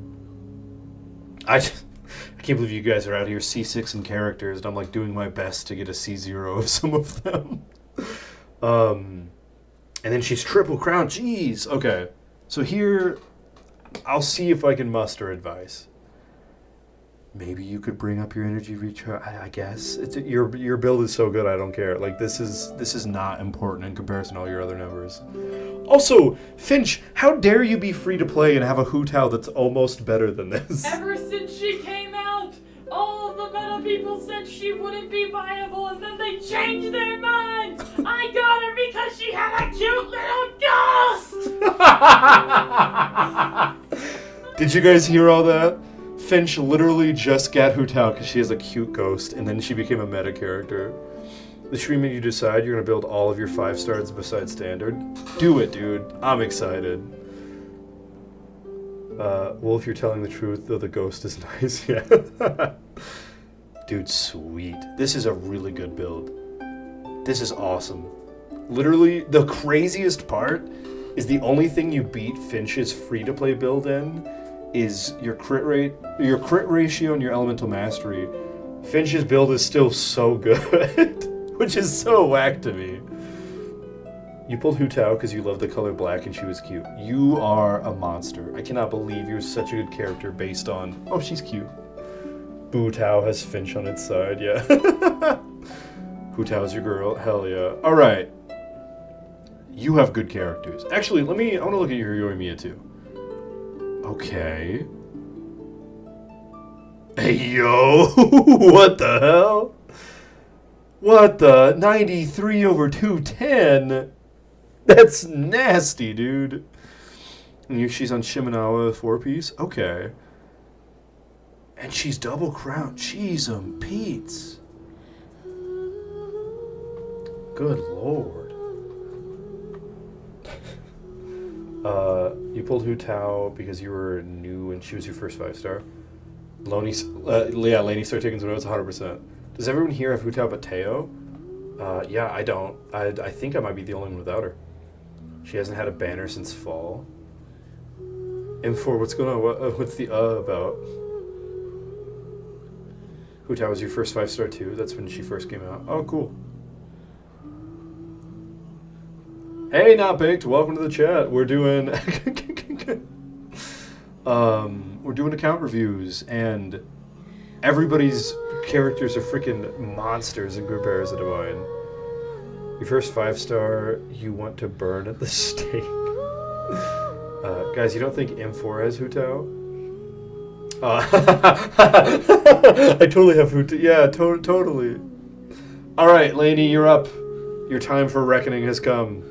I can't believe you guys are out here C6 in characters, and I'm like doing my best to get a C0 of some of them. And then she's triple crown. Jeez. Okay. So here, I'll see if I can muster advice. Maybe you could bring up your energy recharge. I guess your build is so good. I don't care. Like this is not important in comparison to all your other numbers. Also, Finch, how dare you be free to play and have a Hu Tao that's almost better than this? Ever since she came out, all of the meta people said she wouldn't be viable, and then they changed their minds. I got her because she had a cute little ghost. Did you guys hear all that? Finch literally just got Hu Tao because she has a cute ghost, and then she became a meta character. The stream made you decide you're going to build all of your 5 stars besides standard. Do it, dude. I'm excited. Well, if you're telling the truth, though the ghost is nice, yeah. Dude, sweet. This is a really good build. This is awesome. Literally, the craziest part is the only thing you beat Finch's free-to-play build in is your crit rate, your crit ratio, and your elemental mastery. Finch's build is still so good, which is so whack to me. You pulled Hu Tao because you love the color black and she was cute. You are a monster. I cannot believe you're such a good character based on, oh, she's cute. Hu Tao has Finch on its side, yeah. Hu Tao's your girl, hell yeah. All right. You have good characters. Actually, I want to look at your Yoimiya too. Okay. Hey, yo! What the hell? What the? 93 over 210? That's nasty, dude. And she's on Shimenawa 4-piece? Okay. And she's double crowned. Jeez, Pete's. Good lord. You pulled Hu Tao because you were new and she was your first 5-star. Lainey started taking some notes 100%. Does everyone here have Hu Tao but Teyo? Yeah, I don't. I think I might be the only one without her. She hasn't had a banner since fall. M4, what's going on? What's the about? Hu Tao was your first 5-star too? That's when she first came out. Oh, cool. Hey, Not Baked, welcome to the chat. We're doing we're doing account reviews, and Everybody's characters are freaking monsters in comparison to mine. Your first 5-star, you want to burn at the stake. Guys, you don't think M4 has Hu Tao? I totally have Hu Tao. Yeah, totally. Alright, Lainey, you're up. Your time for reckoning has come.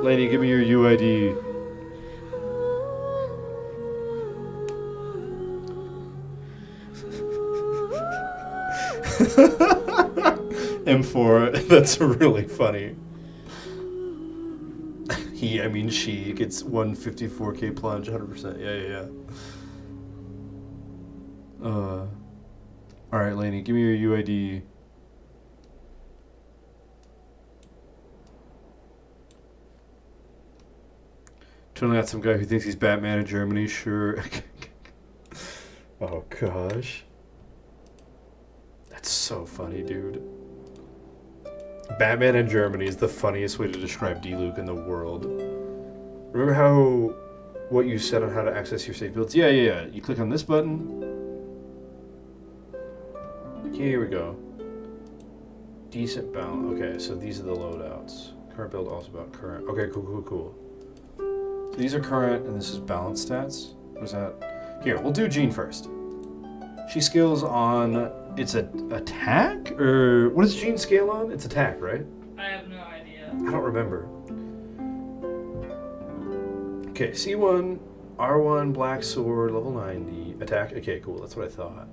Lainey, give me your UID. M4, that's really funny. I mean she gets 154k plunge, 100%. Yeah. Alright, Lainey, give me your UID. Totally got some guy who thinks he's Batman in Germany, sure. Oh gosh. That's so funny, dude. Batman in Germany is the funniest way to describe D-Luke in the world. Remember what you said on how to access your safe builds? Yeah. You click on this button. Here we go. Decent balance. Okay, so these are the loadouts. Current build also about current. Okay, cool. So these are current, and this is balance stats. What's that? Here, we'll do Jean first. She scales on... It's an attack? Or what does Jean scale on? It's attack, right? I have no idea. I don't remember. Okay, C1, R1, Black Sword, level 90. Attack? Okay, cool. That's what I thought.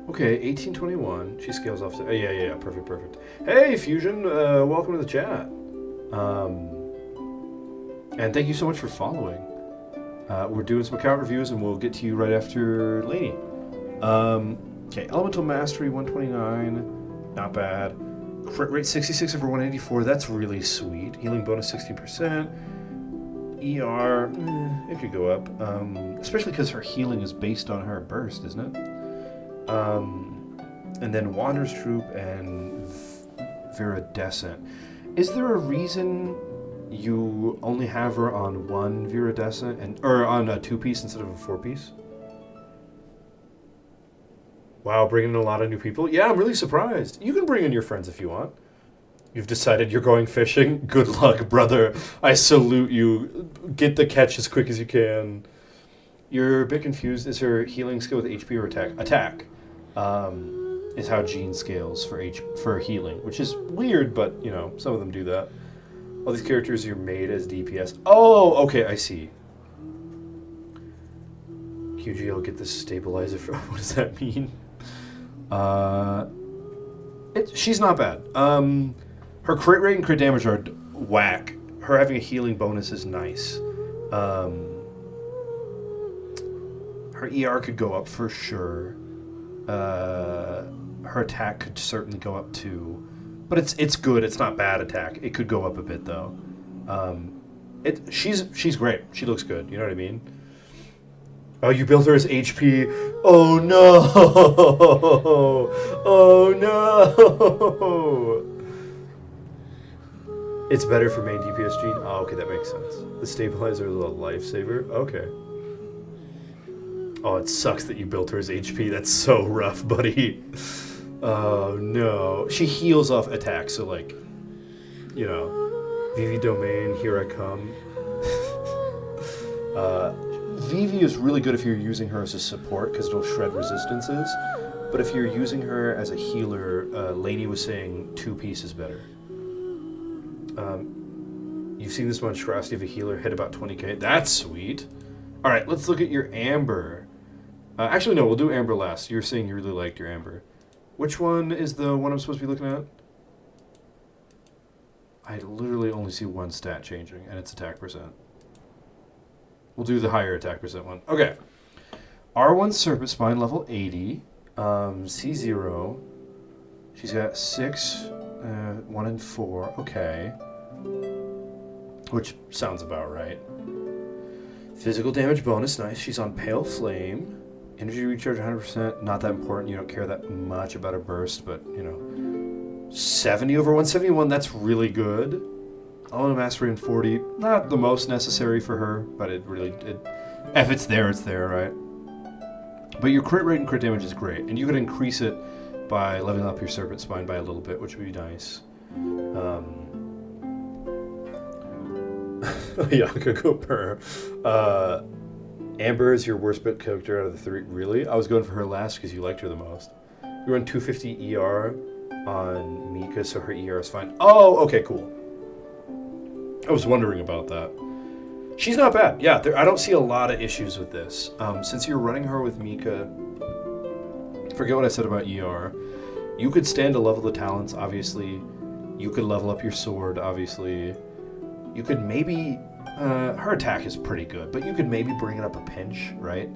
Okay, 1821. She scales off to... yeah. Perfect. Hey, Fusion. Welcome to the chat. And thank you so much for following. We're doing some account reviews, and we'll get to you right after Lainey. Okay, Elemental Mastery 129, not bad. Crit rate 66 over 184, that's really sweet. Healing bonus 16%. ER, it could go up. Especially because her healing is based on her burst, isn't it? And then Wander's Troop and Viridescent. Is there a reason you only have her on one Viridescent or on a 2-piece instead of a 4-piece? Wow, bringing in a lot of new people. Yeah, I'm really surprised. You can bring in your friends if you want. You've decided you're going fishing. Good luck, brother. I salute you. Get the catch as quick as you can. You're a bit confused. Is her healing skill with HP or attack? Attack is how Jean scales for healing, which is weird, but you know, some of them do that. All these characters are made as DPS. Oh, okay, I see. QG will get the stabilizer. What does that mean? She's not bad. Her crit rate and crit damage are whack. Her having a healing bonus is nice. Her ER could go up for sure. Her attack could certainly go up too. But it's good. It's not bad attack. It could go up a bit though. She's great. She looks good. You know what I mean? Oh, you built her as HP. Oh no! Oh no! It's better for main DPS Jean. Oh, okay, that makes sense. The stabilizer is a lifesaver. Okay. Oh, it sucks that you built her as HP. That's so rough, buddy. Oh no. She heals off attacks, so like, you know, Vivi Domain, here I come. Vivi is really good if you're using her as a support because it'll shred resistances. But if you're using her as a healer, Lainey was saying 2-piece is better. You've seen this monstrosity of a healer hit about 20k. That's sweet. All right, let's look at your Amber. Actually, no, we'll do Amber last. You're saying you really liked your Amber. Which one is the one I'm supposed to be looking at? I literally only see one stat changing, and it's attack percent. We'll do the higher attack percent one. Okay. R1 Serpent Spine level 80. C0. She's got 6, 1 and 4. Okay. Which sounds about right. Physical damage bonus, nice. She's on Pale Flame. Energy recharge 100%. Not that important. You don't care that much about her burst, but, you know. 70 over 171, that's really good. Elemental Mastery in 40, not the most necessary for her, but it If it's there, right? But your crit rate and crit damage is great, and you could increase it by leveling up your Serpent Spine by a little bit, which would be nice. Yaka go purr. Amber is your worst bit character out of the 3. Really? I was going for her last because you liked her the most. You run 250 ER on Mika, so her ER is fine. Oh, okay, cool. I was wondering about that. She's not bad. Yeah, I don't see a lot of issues with this. Since you're running her with Mika, forget what I said about ER. You could stand to level the talents, obviously. You could level up your sword, obviously. You could maybe... her attack is pretty good, but you could maybe bring it up a pinch, right?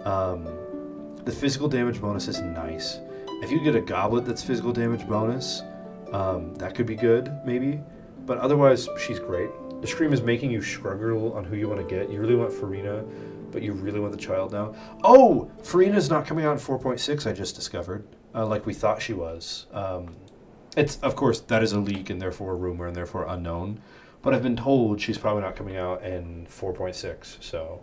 The physical damage bonus is nice. If you get a goblet that's physical damage bonus, that could be good, maybe. But otherwise, she's great. The Scream is making you struggle on who you want to get. You really want Farina, but you really want the child now. Oh! Farina's not coming out in 4.6, I just discovered. Like we thought she was. It's, of course, that is a leak and therefore a rumor and therefore unknown. But I've been told she's probably not coming out in 4.6, so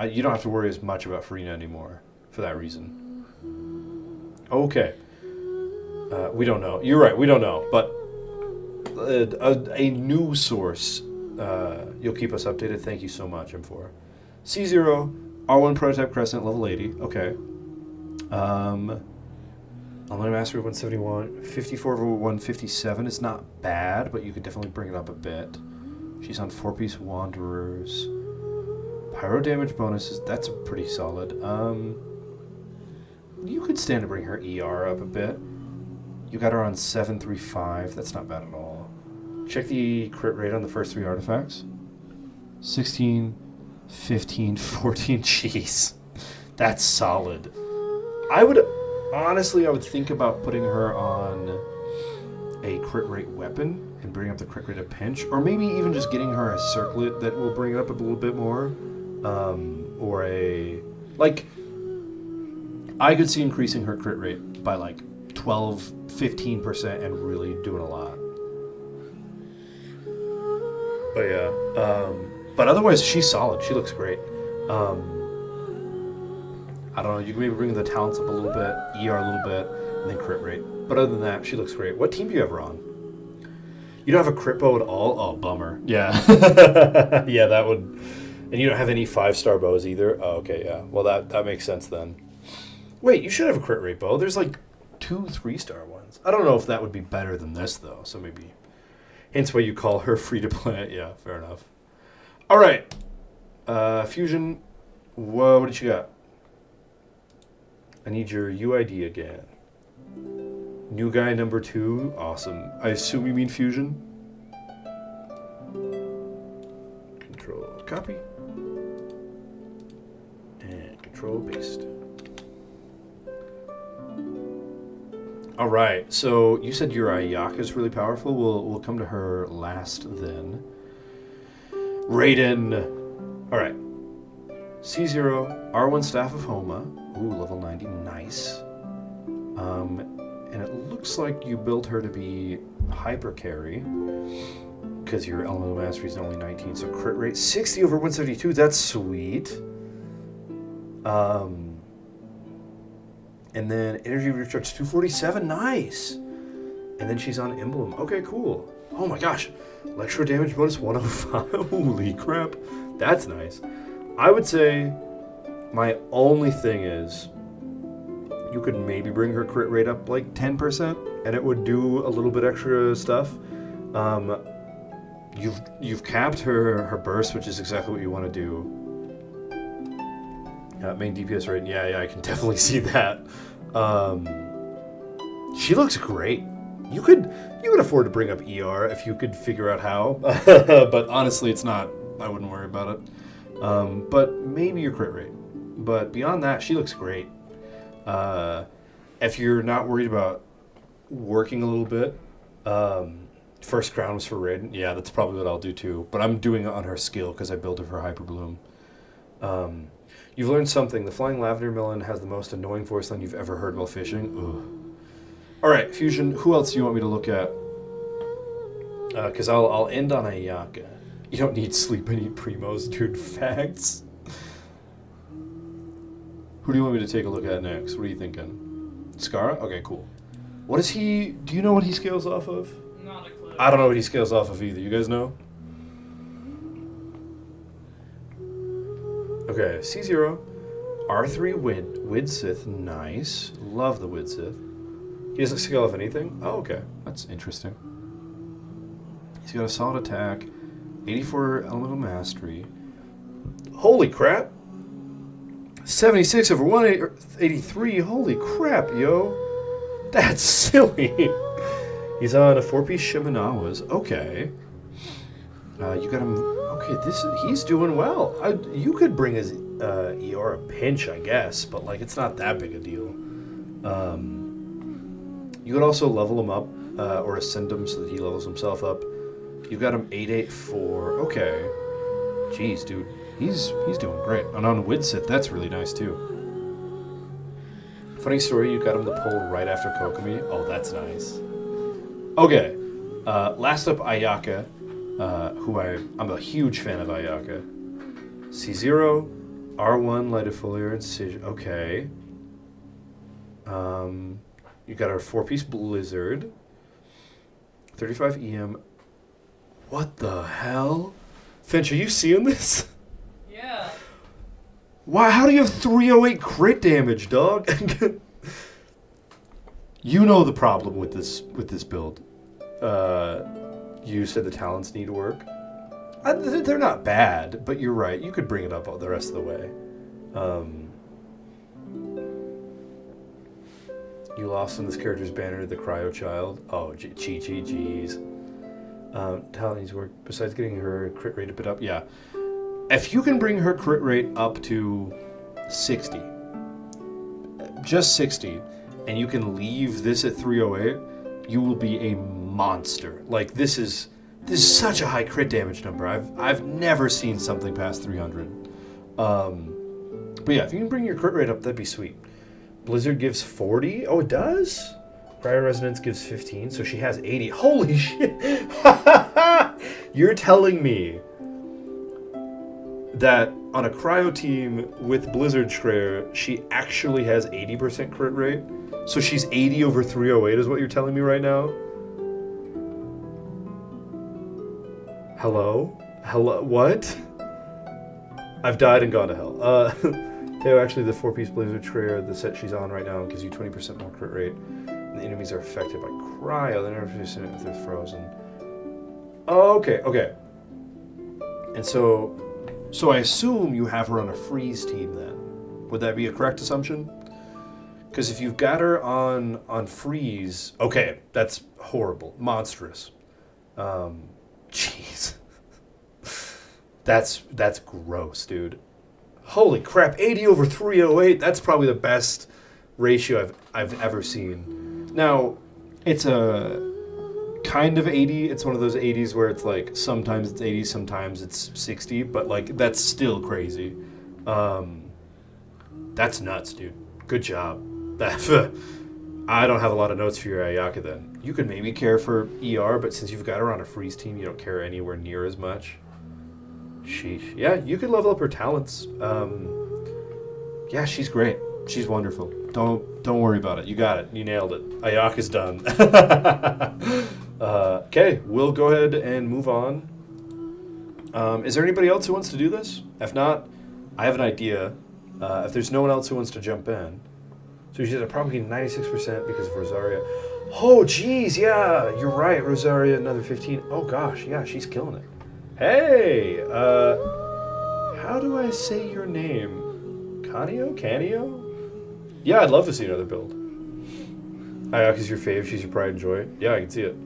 you don't have to worry as much about Farina anymore for that reason. Okay. We don't know. You're right, we don't know. But a news source, you'll keep us updated. Thank you so much, M4. C0, R1 Prototype Crescent, level 80. Okay. Online Mastery 171. 54 over 157 is not bad, but you could definitely bring it up a bit. She's on 4-piece Wanderers. Pyro damage bonuses, that's pretty solid. You could stand to bring her ER up a bit. You got her on 735, that's not bad at all. Check the crit rate on the first 3 artifacts. 16, 15, 14, jeez. That's solid. Honestly, I would think about putting her on a crit rate weapon and bring up the crit rate a pinch, or maybe even just getting her a circlet that will bring it up a little bit more, or I could see increasing her crit rate by like 12, 15% and really doing a lot. But yeah, but otherwise she's solid. She looks great. I don't know, you can maybe bring the talents up a little bit, ER a little bit, and then crit rate. But other than that, she looks great. What team do you have her on? You don't have a crit bow at all? Oh, bummer. Yeah. Yeah, that would... And you don't have any 5-star bows either? Oh, okay, yeah. Well, that makes sense then. Wait, you should have a crit rate bow. There's like 2 3-star ones. I don't know if that would be better than this, though, so maybe... Hence why you call her free-to-play. Yeah, fair enough. All right. Fusion, what did you got? I need your UID again. New guy number 2. Awesome. I assume you mean Fusion. Control copy. And control paste. Alright, so you said your Ayaka is really powerful. We'll come to her last then. Raiden. Alright. C0, R1 Staff of Homa. Ooh, level 90, nice. And it looks like you built her to be hyper carry, because your elemental mastery is only 19, so crit rate 60 over 172, that's sweet. And then energy recharge 247, nice. And then she's on emblem. Okay, cool. Oh my gosh, electro damage bonus 105. Holy crap, that's nice. I would say my only thing is you could maybe bring her crit rate up like 10%, and it would do a little bit extra stuff. You've capped her burst, which is exactly what you want to do. Main DPS rate, yeah, I can definitely see that. She looks great. You could afford to bring up ER if you could figure out how, but honestly, it's not. I wouldn't worry about it. But maybe your crit rate. But beyond that, she looks great. If you're not worried about working a little bit, first crown was for Raiden. Yeah, that's probably what I'll do too. But I'm doing it on her skill because I built her for Hyper Bloom. You've learned something. The Flying Lavender Melon has the most annoying voice line you've ever heard while fishing. Ugh. All right, Fusion, who else do you want me to look at? Because I'll end on Ayaka. You don't need sleep and eat primos, dude. Facts. Who do you want me to take a look at next? What are you thinking? Scara? Okay, cool. What is he... Do you know what he scales off of? Not a clue. I don't know what he scales off of either. You guys know? Okay, C0. R3 Widsith. Nice. Love the Widsith. He doesn't scale off anything? Oh, okay. That's interesting. He's got a solid attack. 84 elemental mastery. Holy crap! 76 over 183. Holy crap, yo! That's silly. He's on a 4-piece Shimenawa's. Okay. You got him. Okay, he's doing well. You could bring his ER a pinch, I guess, but like it's not that big a deal. You could also level him up or ascend him so that he levels himself up. You got him 884. Okay. Jeez, dude. He's doing great. And on Widsith, that's really nice too. Funny story, you got him to pull right after Kokomi. Oh, that's nice. Okay. Last up, Ayaka, who I'm a huge fan of Ayaka. C0, R1, Light of Foliar, Incision. Okay. You got our 4-piece Blizzard. 35 EM. What the hell? Finch, are you seeing this? Yeah. Wow, how do you have 308 crit damage, dog? You know the problem with this build. You said the talents need work. They're not bad, but you're right. You could bring it up the rest of the way. You lost on this character's banner, the Cryo Child. Oh, Chi-Chi, jeez. Talent needs work. Besides getting her crit rate a bit up, yeah. If you can bring her crit rate up to 60, just 60, and you can leave this at 308, you will be a monster. Like this is such a high crit damage number. I've never seen something past 300. But yeah, if you can bring your crit rate up, that'd be sweet. Blizzard gives 40. Oh, it does? Prior Resonance gives 15, so she has 80. Holy shit! You're telling me that on a cryo team with Blizzard Schreier, she actually has 80% crit rate? So she's 80 over 308 is what you're telling me right now? Hello? Hello? What? I've died and gone to hell. Tayo, actually, the 4-piece Blizzard Schreier, the set she's on right now, gives you 20% more crit rate. And the enemies are affected by cryo. They're never percent if they're frozen. Oh, okay, okay. And so I assume you have her on a freeze team then. Would that be a correct assumption? Because if you've got her on freeze, okay, that's horrible, monstrous. Jeez, that's gross, dude. Holy crap, 80 over 308. That's probably the best ratio I've ever seen. Now, it's a kind of 80. It's one of those 80s where it's like sometimes it's 80, sometimes it's 60, but like that's still crazy. That's nuts, dude. Good job. I don't have a lot of notes for your Ayaka then. You could maybe care for ER, but since you've got her on a freeze team, you don't care anywhere near as much. Sheesh. Yeah, you could level up her talents. Yeah, she's great. She's wonderful. Don't worry about it. You got it. You nailed it. Ayaka's done. Okay, we'll go ahead and move on. Is there anybody else who wants to do this? If not, I have an idea. If there's no one else who wants to jump in. So she's at probably 96% because of Rosaria. Oh, geez, yeah, you're right. Rosaria, another 15. Oh, gosh, yeah, she's killing it. Hey, how do I say your name? Canio? Yeah, I'd love to see another build. Ayaka's your fave. She's your pride and joy. Yeah, I can see it.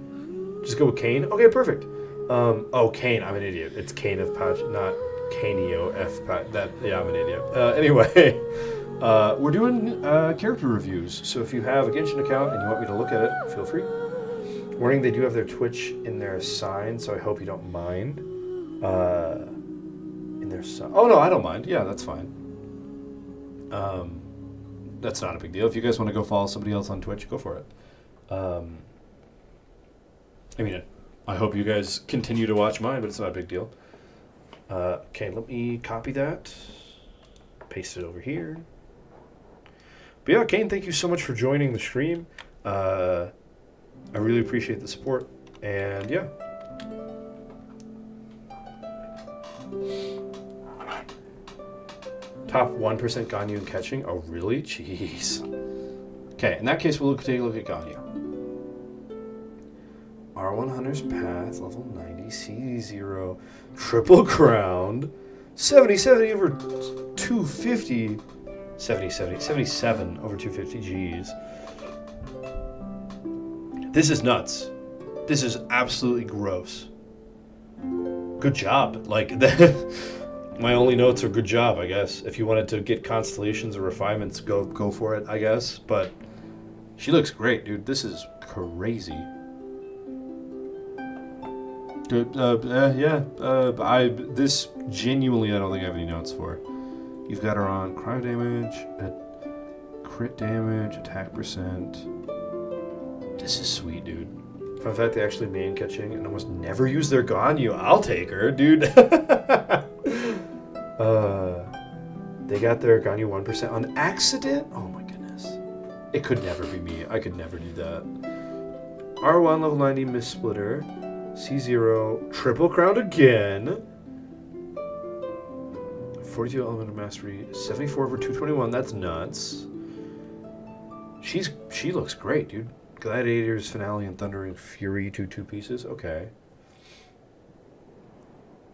Just go with Kane. Okay, perfect. Oh, Kane. I'm an idiot. It's Kane of Patch, not Canio F. Patch. Yeah, I'm an idiot. Anyway, we're doing character reviews. So if you have a Genshin account and you want me to look at it, feel free. Warning: they do have their Twitch in their sign, so I hope you don't mind. In their sign. Oh no, I don't mind. Yeah, that's fine. That's not a big deal. If you guys want to go follow somebody else on Twitch, go for it. I mean, I hope you guys continue to watch mine, but it's not a big deal. Okay, let me copy that. Paste it over here. But yeah, Kane, thank you so much for joining the stream. I really appreciate the support. And yeah. Top 1% Ganyu in catching? Oh, really? Jeez. Okay, in that case, we'll take a look at Ganyu. R1 Hunter's Path, level 90, C0, triple crowned, 70 over 250, 77 over 250, jeez. This is nuts. This is absolutely gross. Good job. Like, my only notes are good job, I guess. If you wanted to get constellations or refinements, go for it, I guess. But she looks great, dude. This is crazy. Good. This genuinely, I don't think I have any notes for. You've got her on cryo damage, crit damage, attack percent. This is sweet, dude. Fun fact, they actually main catching and almost never use their Ganyu. I'll take her, dude. They got their Ganyu 1% on accident? Oh my goodness. It could never be me. I could never do that. R1 level 90 Miss Splitter. C0 triple crowned again. 42 element of mastery. 74 over 221. That's nuts. She looks great, dude. Gladiators, Finale, and Thundering Fury, 2 pieces. Okay.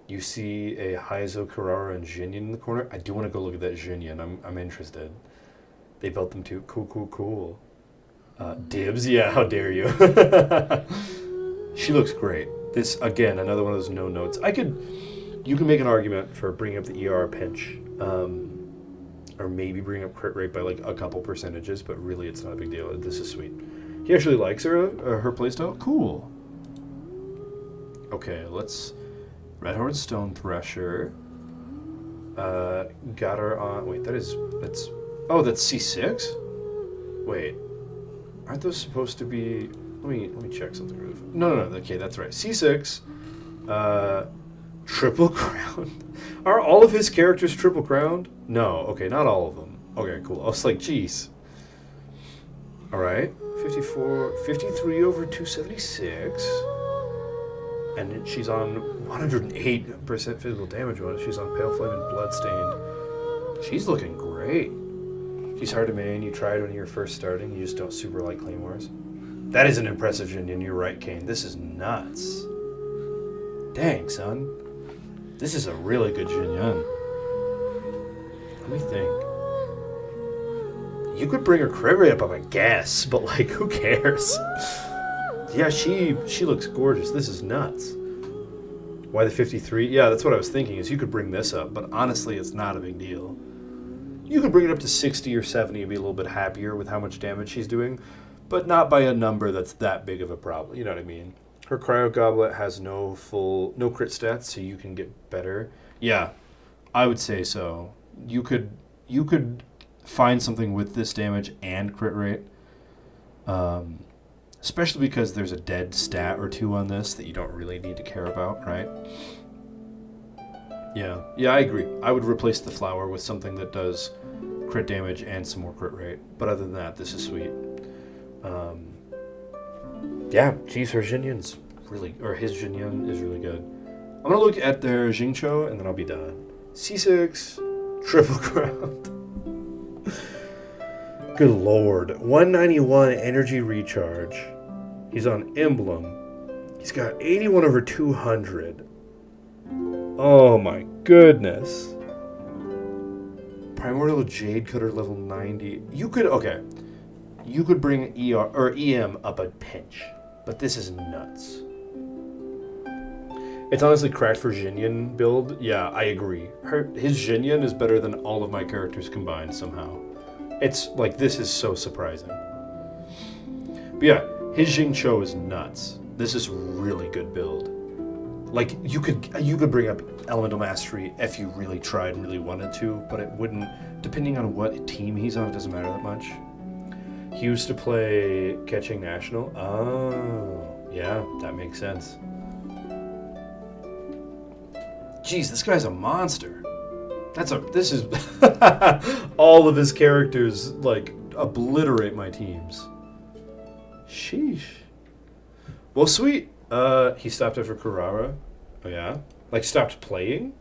You see a Heizo, Karara, and Jinyan in the corner. I do want to go look at that Jinyan. I'm interested. They built them too. Cool. Dibs? Yeah, how dare you. She looks great. This, again, another one of those no notes. You can make an argument for bringing up the ER pinch. Or maybe bring up crit rate by like a couple percentages, but really it's not a big deal. This is sweet. He actually likes her playstyle. Cool. Okay, let's... Redhorn Stone Thresher. Got her on... Wait, that's... Oh, that's C6? Wait. Aren't those supposed to be... Let me check something real quick. No. Okay, that's right. C6. Triple crowned. Are all of his characters triple crowned? No. Okay, not all of them. Okay, cool. I was like, geez. All right. 53 over 276. And she's on 108% physical damage on it. She's on Pale Flame and Bloodstained. She's looking great. She's hard to main. You tried when you were first starting. You just don't super like Claymores. That is an impressive Jinyan. You're right, Kane. This is nuts. Dang, son. This is a really good Jinyan. Let me think. You could bring her crit rate up, I guess, but like, who cares? Yeah, she looks gorgeous. This is nuts. Why the 53? Yeah, that's what I was thinking, is you could bring this up, but honestly, it's not a big deal. You could bring it up to 60 or 70 and be a little bit happier with how much damage she's doing, but not by a number that's that big of a problem. You know what I mean? Her Cryo Goblet has no crit stats, so you can get better. Yeah, I would say so. You could find something with this damage and crit rate. Especially because there's a dead stat or two on this that you don't really need to care about, right? Yeah, I agree. I would replace the flower with something that does crit damage and some more crit rate. But other than that, this is sweet. Yeah, geez, her Jinyan's his Jinyan is really good. I'm gonna look at their Jingcho and then I'll be done. C6, triple crowned. Good lord. 191 energy recharge. He's on Emblem. He's got 81 over 200. Oh my goodness. Primordial Jade Cutter level 90. You could bring ER or EM up a pinch, but this is nuts. It's honestly cracked for Jinyan build. Yeah, I agree. His Jinyan is better than all of my characters combined somehow. It's like, this is so surprising. But yeah, his Jingcho is nuts. This is really good build. Like, you could bring up Elemental Mastery if you really tried and really wanted to, but it wouldn't, depending on what team he's on, it doesn't matter that much. He used to play Catching National. Oh, yeah, that makes sense. Jeez, this guy's a monster. This is all of his characters, like, obliterate my teams. Sheesh. Well, sweet. He stopped after Kurara. Oh, yeah? Like, stopped playing?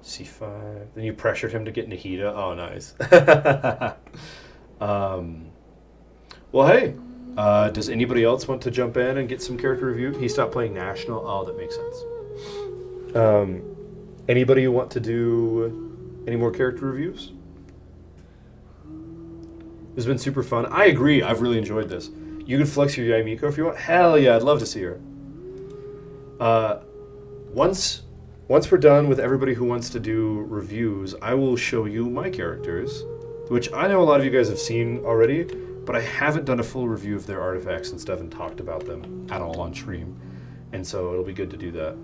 C5. Then you pressured him to get Nahida. Oh, nice. Well, hey. Does anybody else want to jump in and get some character review? He stopped playing National. Oh, that makes sense. Anybody want to do any more character reviews? It's been super fun. I agree. I've really enjoyed this. You can flex your Yaimiko if you want. Hell yeah, I'd love to see her. Once we're done with everybody who wants to do reviews, I will show you my characters, which I know a lot of you guys have seen already, but I haven't done a full review of their artifacts and stuff and talked about them at all on stream. And so it'll be good to do that.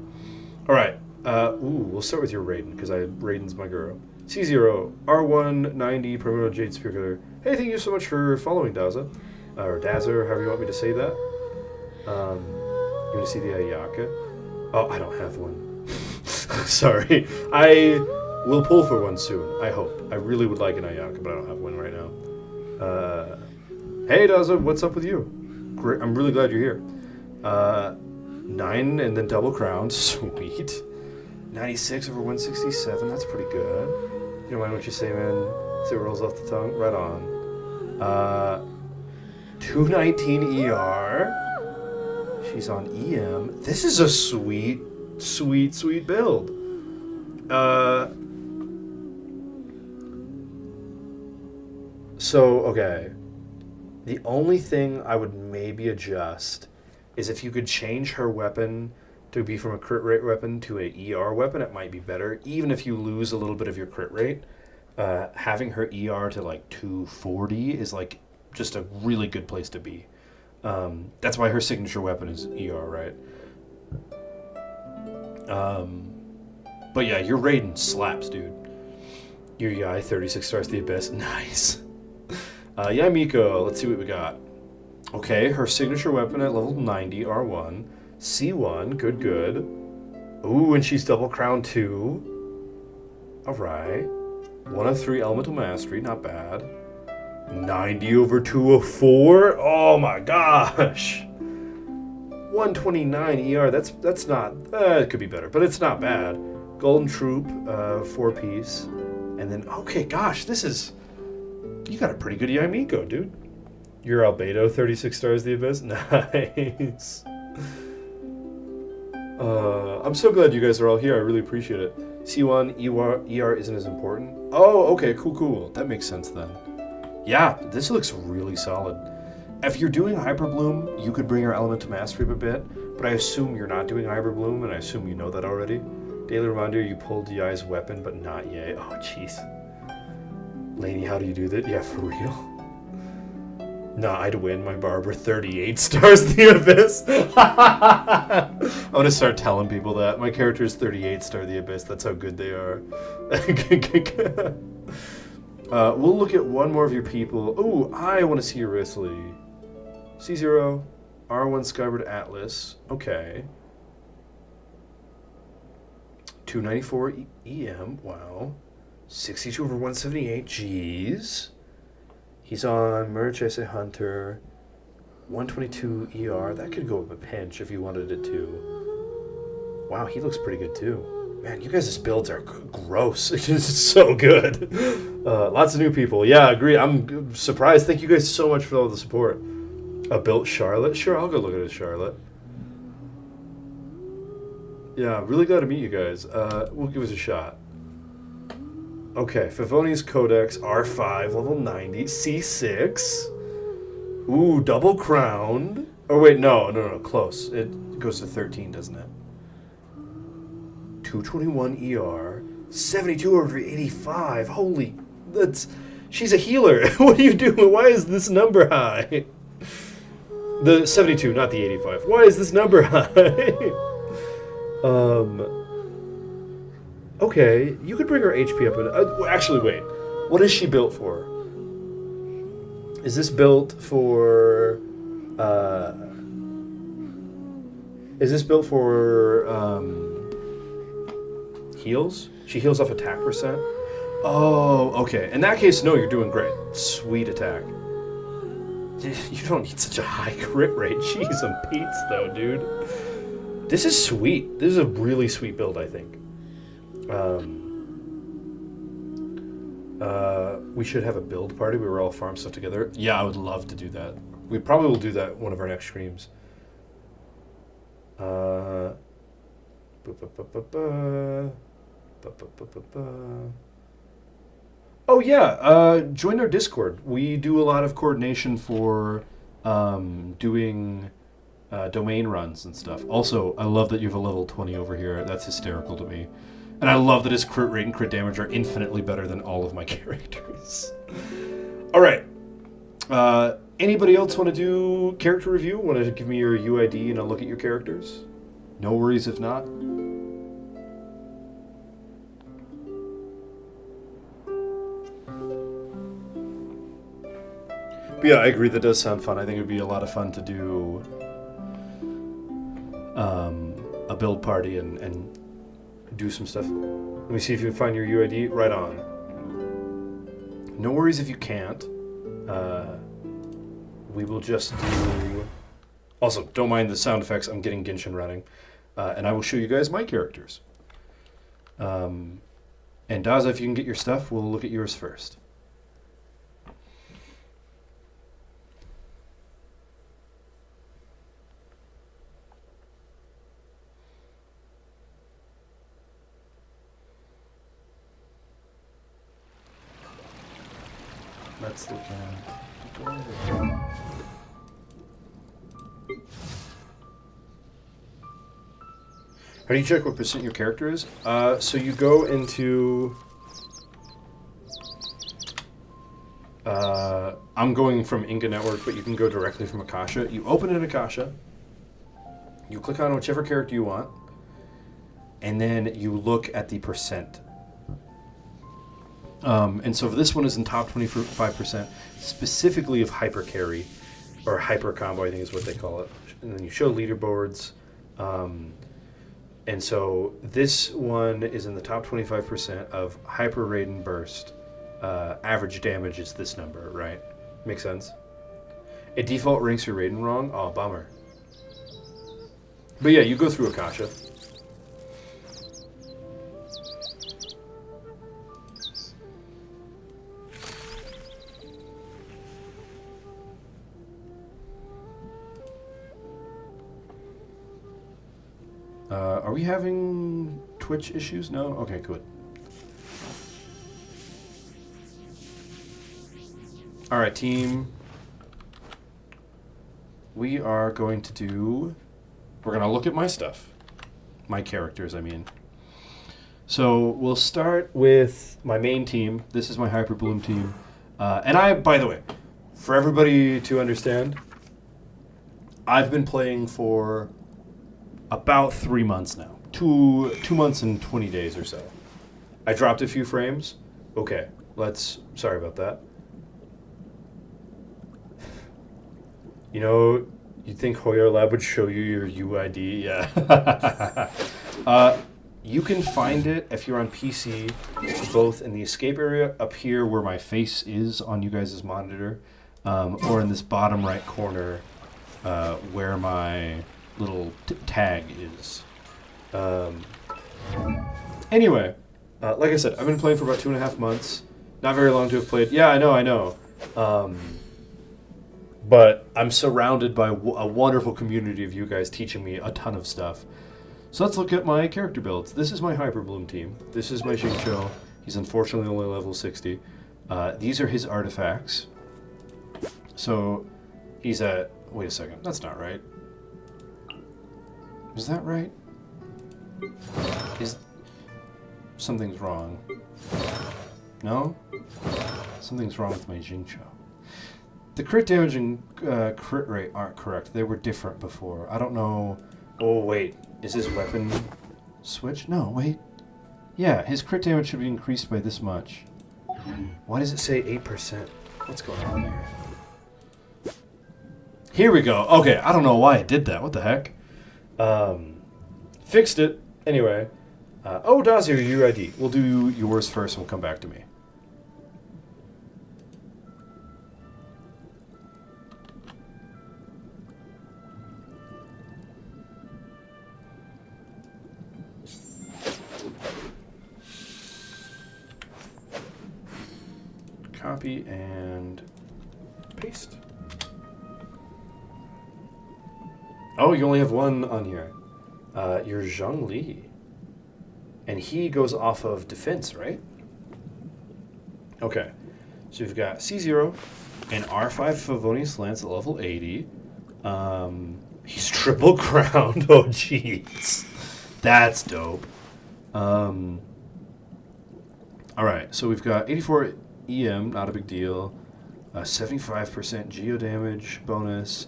All right. We'll start with your Raiden, because Raiden's my girl. C0, R190, Primordial Jade Spear Killer. Hey, thank you so much for following, Daza. Or Dazzer, however you want me to say that. You want to see the Ayaka? Oh, I don't have one. Sorry. I will pull for one soon, I hope. I really would like an Ayaka, but I don't have one right now. Hey, Daza, what's up with you? Great. I'm really glad you're here. 9 and then double crown. Sweet. 96 over 167. That's pretty good. You don't mind what you say, man? See what rolls off the tongue? Right on. 219 ER. She's on EM. This is a sweet, sweet, sweet build. So, okay. The only thing I would maybe adjust is if you could change her weapon to be from a crit rate weapon to a ER weapon, it might be better. Even if you lose a little bit of your crit rate, having her ER to like 240 is like just a really good place to be. That's why her signature weapon is ER, right? But yeah, your Raiden slaps, dude. Your Yai, 36 stars, the Abyss. Nice. Yeah, Miko, let's see what we got. Okay, her signature weapon at level 90, R1. C1, good, good. Ooh, and she's double crown 2. Alright. 1 of 3 elemental mastery, not bad. 90 over 204? Oh my gosh! 129 ER, that's not, it could be better, but it's not bad. Golden Troop, 4-piece. And then, okay, gosh, this is, you got a pretty good Yaimiko, dude. Your Albedo, 36 stars, the Abyss. Nice. I'm so glad you guys are all here. I really appreciate it. C1, ER isn't as important. Oh, okay, cool. That makes sense then. Yeah, this looks really solid. If you're doing Hyper Bloom, you could bring your Elemental Mastery up a bit, but I assume you're not doing Hyper Bloom, and I assume you know that already. Daily reminder, you pulled Yai's weapon, but not Yay. Oh, jeez. Lainey, how do you do that? Yeah, for real? Nah, I'd win. My barber, 38 stars, the Abyss. I'm gonna start telling people that. My character is 38 star, the Abyss. That's how good they are. We'll look at one more of your people. Ooh, I want to see your Risley. C0, R1 Skyward Atlas. Okay. 294 EM. Wow. 62 over 178. Jeez. He's on Merch, I say Hunter. 122 ER. That could go up a pinch if you wanted it to. Wow, he looks pretty good too. Man, you guys' builds are gross. It's so good. Lots of new people. Yeah, agree. I'm surprised. Thank you guys so much for all the support. Built Charlotte? Sure, I'll go look at it, Charlotte. Yeah, really glad to meet you guys. We'll give it a shot. Okay, Favoni's Codex, R5, level 90, C6. Ooh, double crowned. Oh, wait, no, close. It goes to 13, doesn't it? 221 ER, 72 over 85. Holy, she's a healer. What are you doing? Why is this number high? The 72, not the 85. Why is this number high? Okay, you could bring her HP up. Actually, wait. What is she built for? Is this built for... heals? She heals off attack percent? Oh, okay. In that case, no, you're doing great. Sweet attack. You don't need such a high crit rate. Jeez, and Pete's though, dude. This is sweet. This is a really sweet build, I think. We should have a build party where we all farm stuff together. Yeah, I would love to do that. We probably will do that one of our next streams. Oh yeah, join our Discord. We do a lot of coordination for doing domain runs and stuff. Also, I love that you have a level 20 over here. That's hysterical to me. And I love that his crit rate and crit damage are infinitely better than all of my characters. All right. Anybody else want to do character review? Want to give me your UID and I'll look at your characters? No worries if not. But yeah, I agree. That does sound fun. I think it would be a lot of fun to do a build party and do some stuff. Let me see if you can find your UID. Right on. No worries if you can't. We will just do... Also, don't mind the sound effects. I'm getting Genshin running. And I will show you guys my characters. And Daza, if you can get your stuff, we'll look at yours first. Let's look at... How do you check what percent your character is? So you go into... I'm going from Inga Network, but you can go directly from Akasha. You open in Akasha. You click on whichever character you want. And then you look at the percent. And so for this one is in top 25%, specifically of hyper carry, or hyper combo, I think is what they call it. And then you show leaderboards. And so this one is in the top 25% of hyper raid and burst. Average damage is this number, right? Makes sense? It default ranks your Raiden wrong? Oh, bummer. But yeah, you go through Akasha. Are we having Twitch issues? No? Okay, good. All right, team. We are going to do... We're going to look at my stuff. My characters, I mean. So we'll start with my main team. This is my Hyper Bloom team. And I, by the way, for everybody to understand, I've been playing for about 3 months now. 2 months and 20 days or so. I dropped a few frames. Okay, sorry about that. You know, you'd think Hoyer Lab would show you your UID. Yeah. You can find it if you're on PC, both in the escape area up here where my face is on you guys' monitor, or in this bottom right corner where my little tag is. Anyway, like I said, I've been playing for about 2.5 months. Not very long to have played. Yeah, I know. But I'm surrounded by a wonderful community of you guys teaching me a ton of stuff. So let's look at my character builds. This is my Hyper Bloom team. This is my Xingqiu. He's unfortunately only level 60. These are his artifacts. So he's at... Wait a second. That's not right. Is that right? Something's wrong. No? Something's wrong with my Xingqiu. The crit damage and crit rate aren't correct. They were different before. I don't know... Oh, wait. Is his weapon switch? No, wait. Yeah, his crit damage should be increased by this much. Why does it say 8%? What's going on here? Here we go. Okay, I don't know why it did that. What the heck? Fixed it. Anyway, Oh, Dazio, your ID. We'll do yours first and we'll come back to me. Copy and paste. Oh, you only have one on here. You're Zhang Li. And he goes off of defense, right? Okay. So we've got C0 and R5 Favonius Lance at level 80. He's triple crowned. Oh, jeez. That's dope. All right. So we've got 84 EM, not a big deal. 75% geo damage bonus.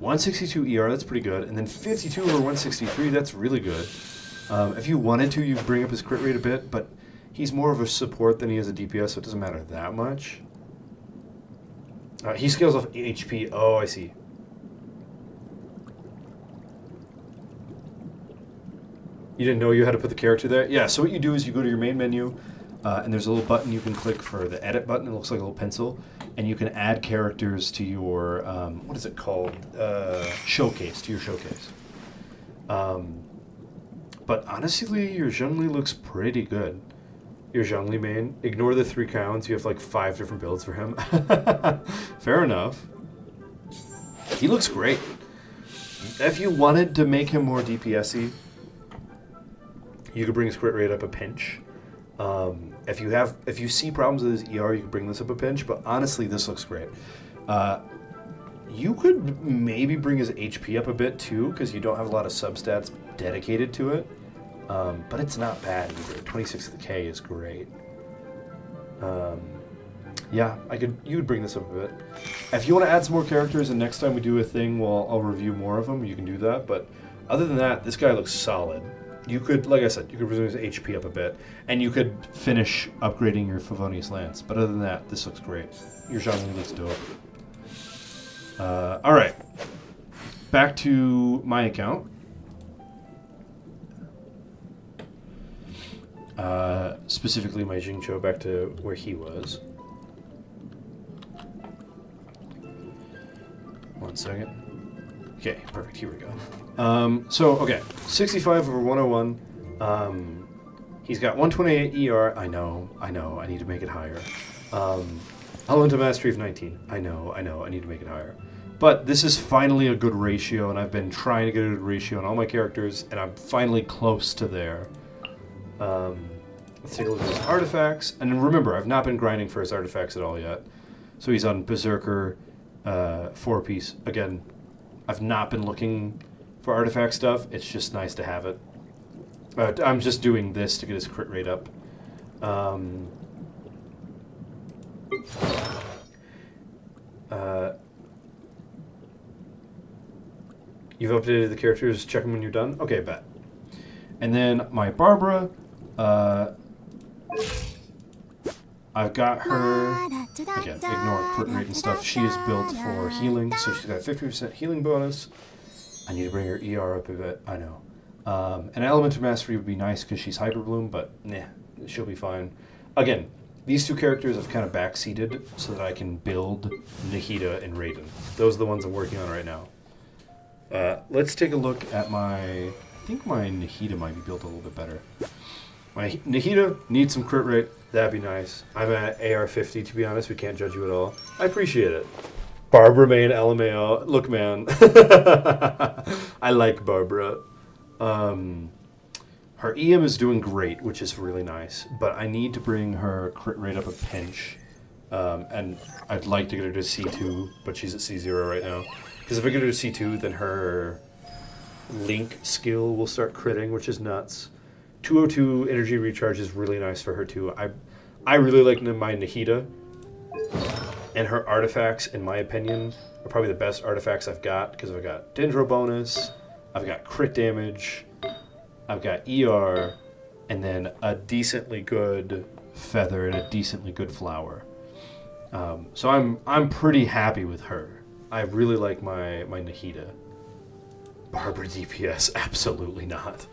162 ER, that's pretty good. And then 52 over 163, that's really good. If you wanted to, you could bring up his crit rate a bit, but he's more of a support than he is a DPS, so it doesn't matter that much. He scales off HP. Oh, I see. You didn't know you had to put the character there? Yeah, so what you do is you go to your main menu, and there's a little button you can click for the edit button. It looks like a little pencil. And you can add characters to your, what is it called? Showcase, to your showcase. But honestly, your Zhongli looks pretty good. Your Zhongli main. Ignore the 3 counts. You have like 5 different builds for him. Fair enough. He looks great. If you wanted to make him more DPS-y, you could bring his crit rate up a pinch. If you see problems with his ER, you could bring this up a pinch. But honestly, this looks great. You could maybe bring his HP up a bit too, because you don't have a lot of substats dedicated to it. But it's not bad either. 26 to the K is great. Yeah, you could bring this up a bit. If you want to add some more characters, and next time we do a thing, well, I'll review more of them. You can do that. But other than that, this guy looks solid. You could, like I said, you could bring his HP up a bit, and you could finish upgrading your Favonius Lance. But other than that, this looks great. Your Zhongli looks dope. All right, back to my account. Specifically my Jingcho, back to where he was. 1 second. Okay, perfect, here we go. Okay, 65 over 101. He's got 128 ER. I know, I need to make it higher. Elemental Mastery of 19. I know, I need to make it higher. But this is finally a good ratio, and I've been trying to get a good ratio on all my characters, and I'm finally close to there. Let's take a look at his artifacts. And remember, I've not been grinding for his artifacts at all yet. So he's on Berserker 4-piece. Again, I've not been looking for artifact stuff. It's just nice to have it. I'm just doing this to get his crit rate up. You've updated the characters. Check them when you're done. Okay, bet. And then my Barbara. I've got her. Again, ignore crit rate and stuff. She is built for healing, so she's got a 50% healing bonus. I need to bring her ER up a bit. I know. An Elemental Mastery would be nice because she's Hyper Bloom, but nah, she'll be fine. Again, these two characters I've kind of backseated so that I can build Nahida and Raiden. Those are the ones I'm working on right now. Let's take a look at I think my Nahida might be built a little bit better. My Nahida needs some crit rate. That'd be nice. I'm at AR50, to be honest. We can't judge you at all. I appreciate it. Barbara main LMAO. Look, man. I like Barbara. Her EM is doing great, which is really nice. But I need to bring her crit rate up a pinch. And I'd like to get her to C2, but she's at C0 right now. Because if I get her to C2, then her Link skill will start critting, which is nuts. 202 energy recharge is really nice for her too. I really like my Nahida, and her artifacts, in my opinion, are probably the best artifacts I've got because I've got Dendro bonus, I've got crit damage, I've got ER, and then a decently good feather and a decently good flower. So I'm pretty happy with her. I really like my Nahida. Barbara DPS, absolutely not.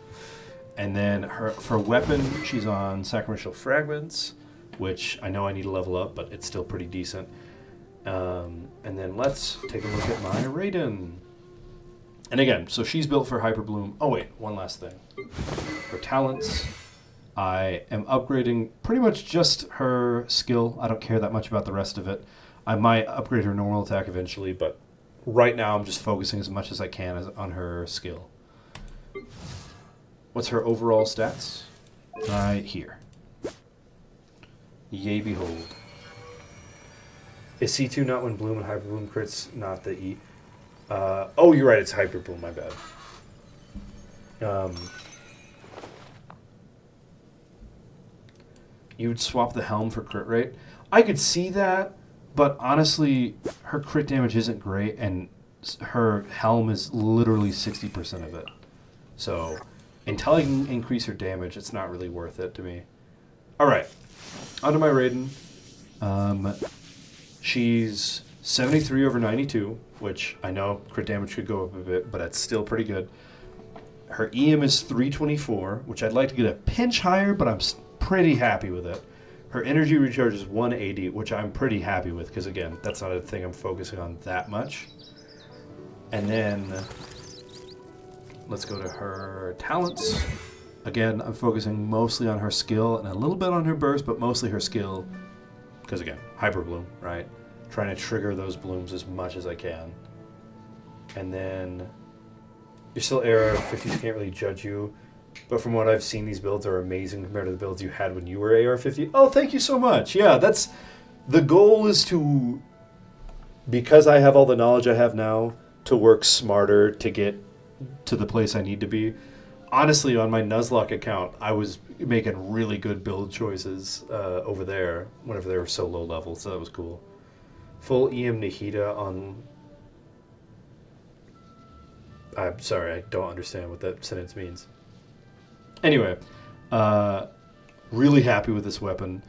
And then for weapon, she's on Sacrificial Fragments, which I know I need to level up, but it's still pretty decent. And then let's take a look at my Raiden. And again, so she's built for Hyper Bloom. Oh wait, one last thing. For talents, I am upgrading pretty much just her skill. I don't care that much about the rest of it. I might upgrade her normal attack eventually, but right now I'm just focusing as much as I can on her skill. What's her overall stats? Right here. Yea, behold. Is C2 not when Bloom and Hyper Bloom crits, not the E? Oh, you're right, it's Hyper Bloom, my bad. You would swap the helm for crit rate? I could see that, but honestly, her crit damage isn't great, and her helm is literally 60% of it. So, until I can increase her damage, it's not really worth it to me. Alright, onto my Raiden. She's 73 over 92, which I know crit damage could go up a bit, but that's still pretty good. Her EM is 324, which I'd like to get a pinch higher, but I'm pretty happy with it. Her energy recharge is 180, which I'm pretty happy with, because again, that's not a thing I'm focusing on that much. And then, let's go to her talents. Again, I'm focusing mostly on her skill and a little bit on her burst, but mostly her skill, because again, Hyper Bloom, right? Trying to trigger those blooms as much as I can. And then, you're still AR-50, so can't really judge you. But from what I've seen, these builds are amazing compared to the builds you had when you were AR-50. Oh, thank you so much. Yeah, that's... The goal is to... Because I have all the knowledge I have now, to work smarter to get to the place I need to be. Honestly, on my Nuzlocke account, I was making really good build choices over there whenever they were so low level, so that was cool. Full EM Nahida on... I'm sorry, I don't understand what that sentence means. Anyway, really happy with this weapon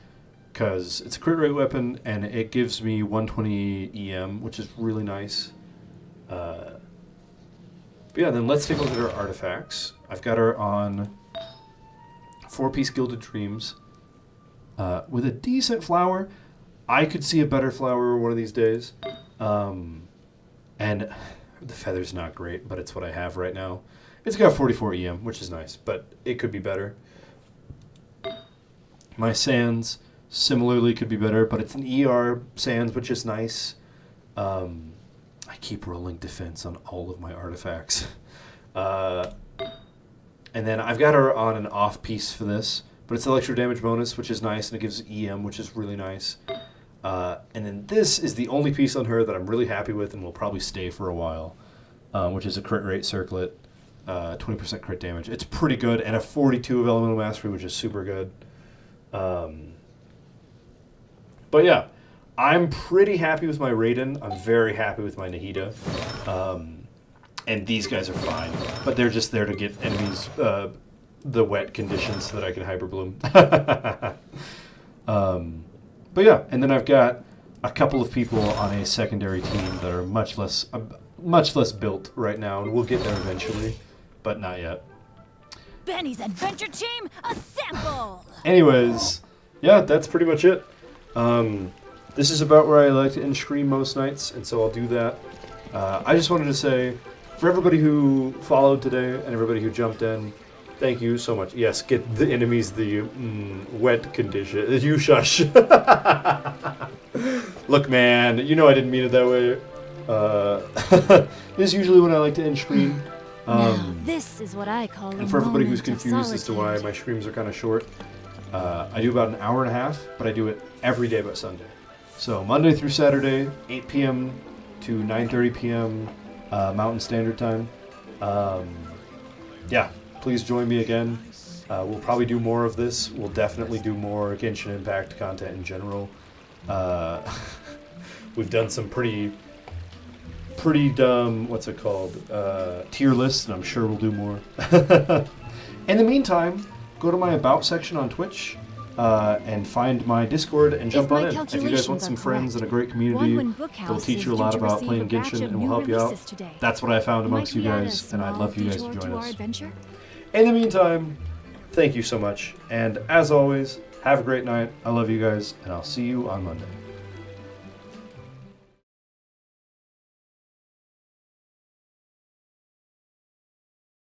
because it's a crit rate weapon and it gives me 120 EM, which is really nice. But yeah, then let's take a look at her artifacts. I've got her on 4-piece Gilded Dreams with a decent flower. I could see a better flower one of these days. And the feather's not great, but it's what I have right now. It's got 44 EM, which is nice, but it could be better. My sands similarly could be better, but it's an ER sands, which is nice. I keep rolling defense on all of my artifacts. And then I've got her on an off piece for this, but it's electro damage bonus, which is nice, and it gives EM, which is really nice. And then this is the only piece on her that I'm really happy with and will probably stay for a while, which is a crit rate circlet. 20% crit damage. It's pretty good, and a 42 of Elemental Mastery, which is super good. But yeah, I'm pretty happy with my Raiden. I'm very happy with my Nahida. And these guys are fine, but they're just there to get enemies the wet conditions so that I can Hyper Bloom. But yeah, and then I've got a couple of people on a secondary team that are much less built right now, and we'll get there eventually. But not yet. Benny's Adventure Team, assemble! Anyways, yeah, that's pretty much it. This is about where I like to end stream most nights, and so I'll do that. I just wanted to say, for everybody who followed today and everybody who jumped in, thank you so much. Yes, get the enemies the wet condition. You shush. Look, man, you know I didn't mean it that way. This is usually when I like to end stream. Now, this is what I call and for everybody who's confused as to why my streams are kind of short, I do about an hour and a half, but I do it every day but Sunday. So Monday through Saturday, 8 p.m. to 9:30 p.m. Mountain Standard Time. Yeah, please join me again. We'll probably do more of this. We'll definitely do more Genshin Impact content in general. We've done some pretty dumb, what's it called, tier lists, and I'm sure we'll do more. In the meantime, go to my About section on Twitch and find my Discord and jump on in. If you guys want some friends and a great community that'll teach you a lot about playing Genshin and will help you out, that's what I found amongst you guys, and I'd love for you guys to join us. In the meantime, thank you so much. And as always, have a great night. I love you guys, and I'll see you on Monday.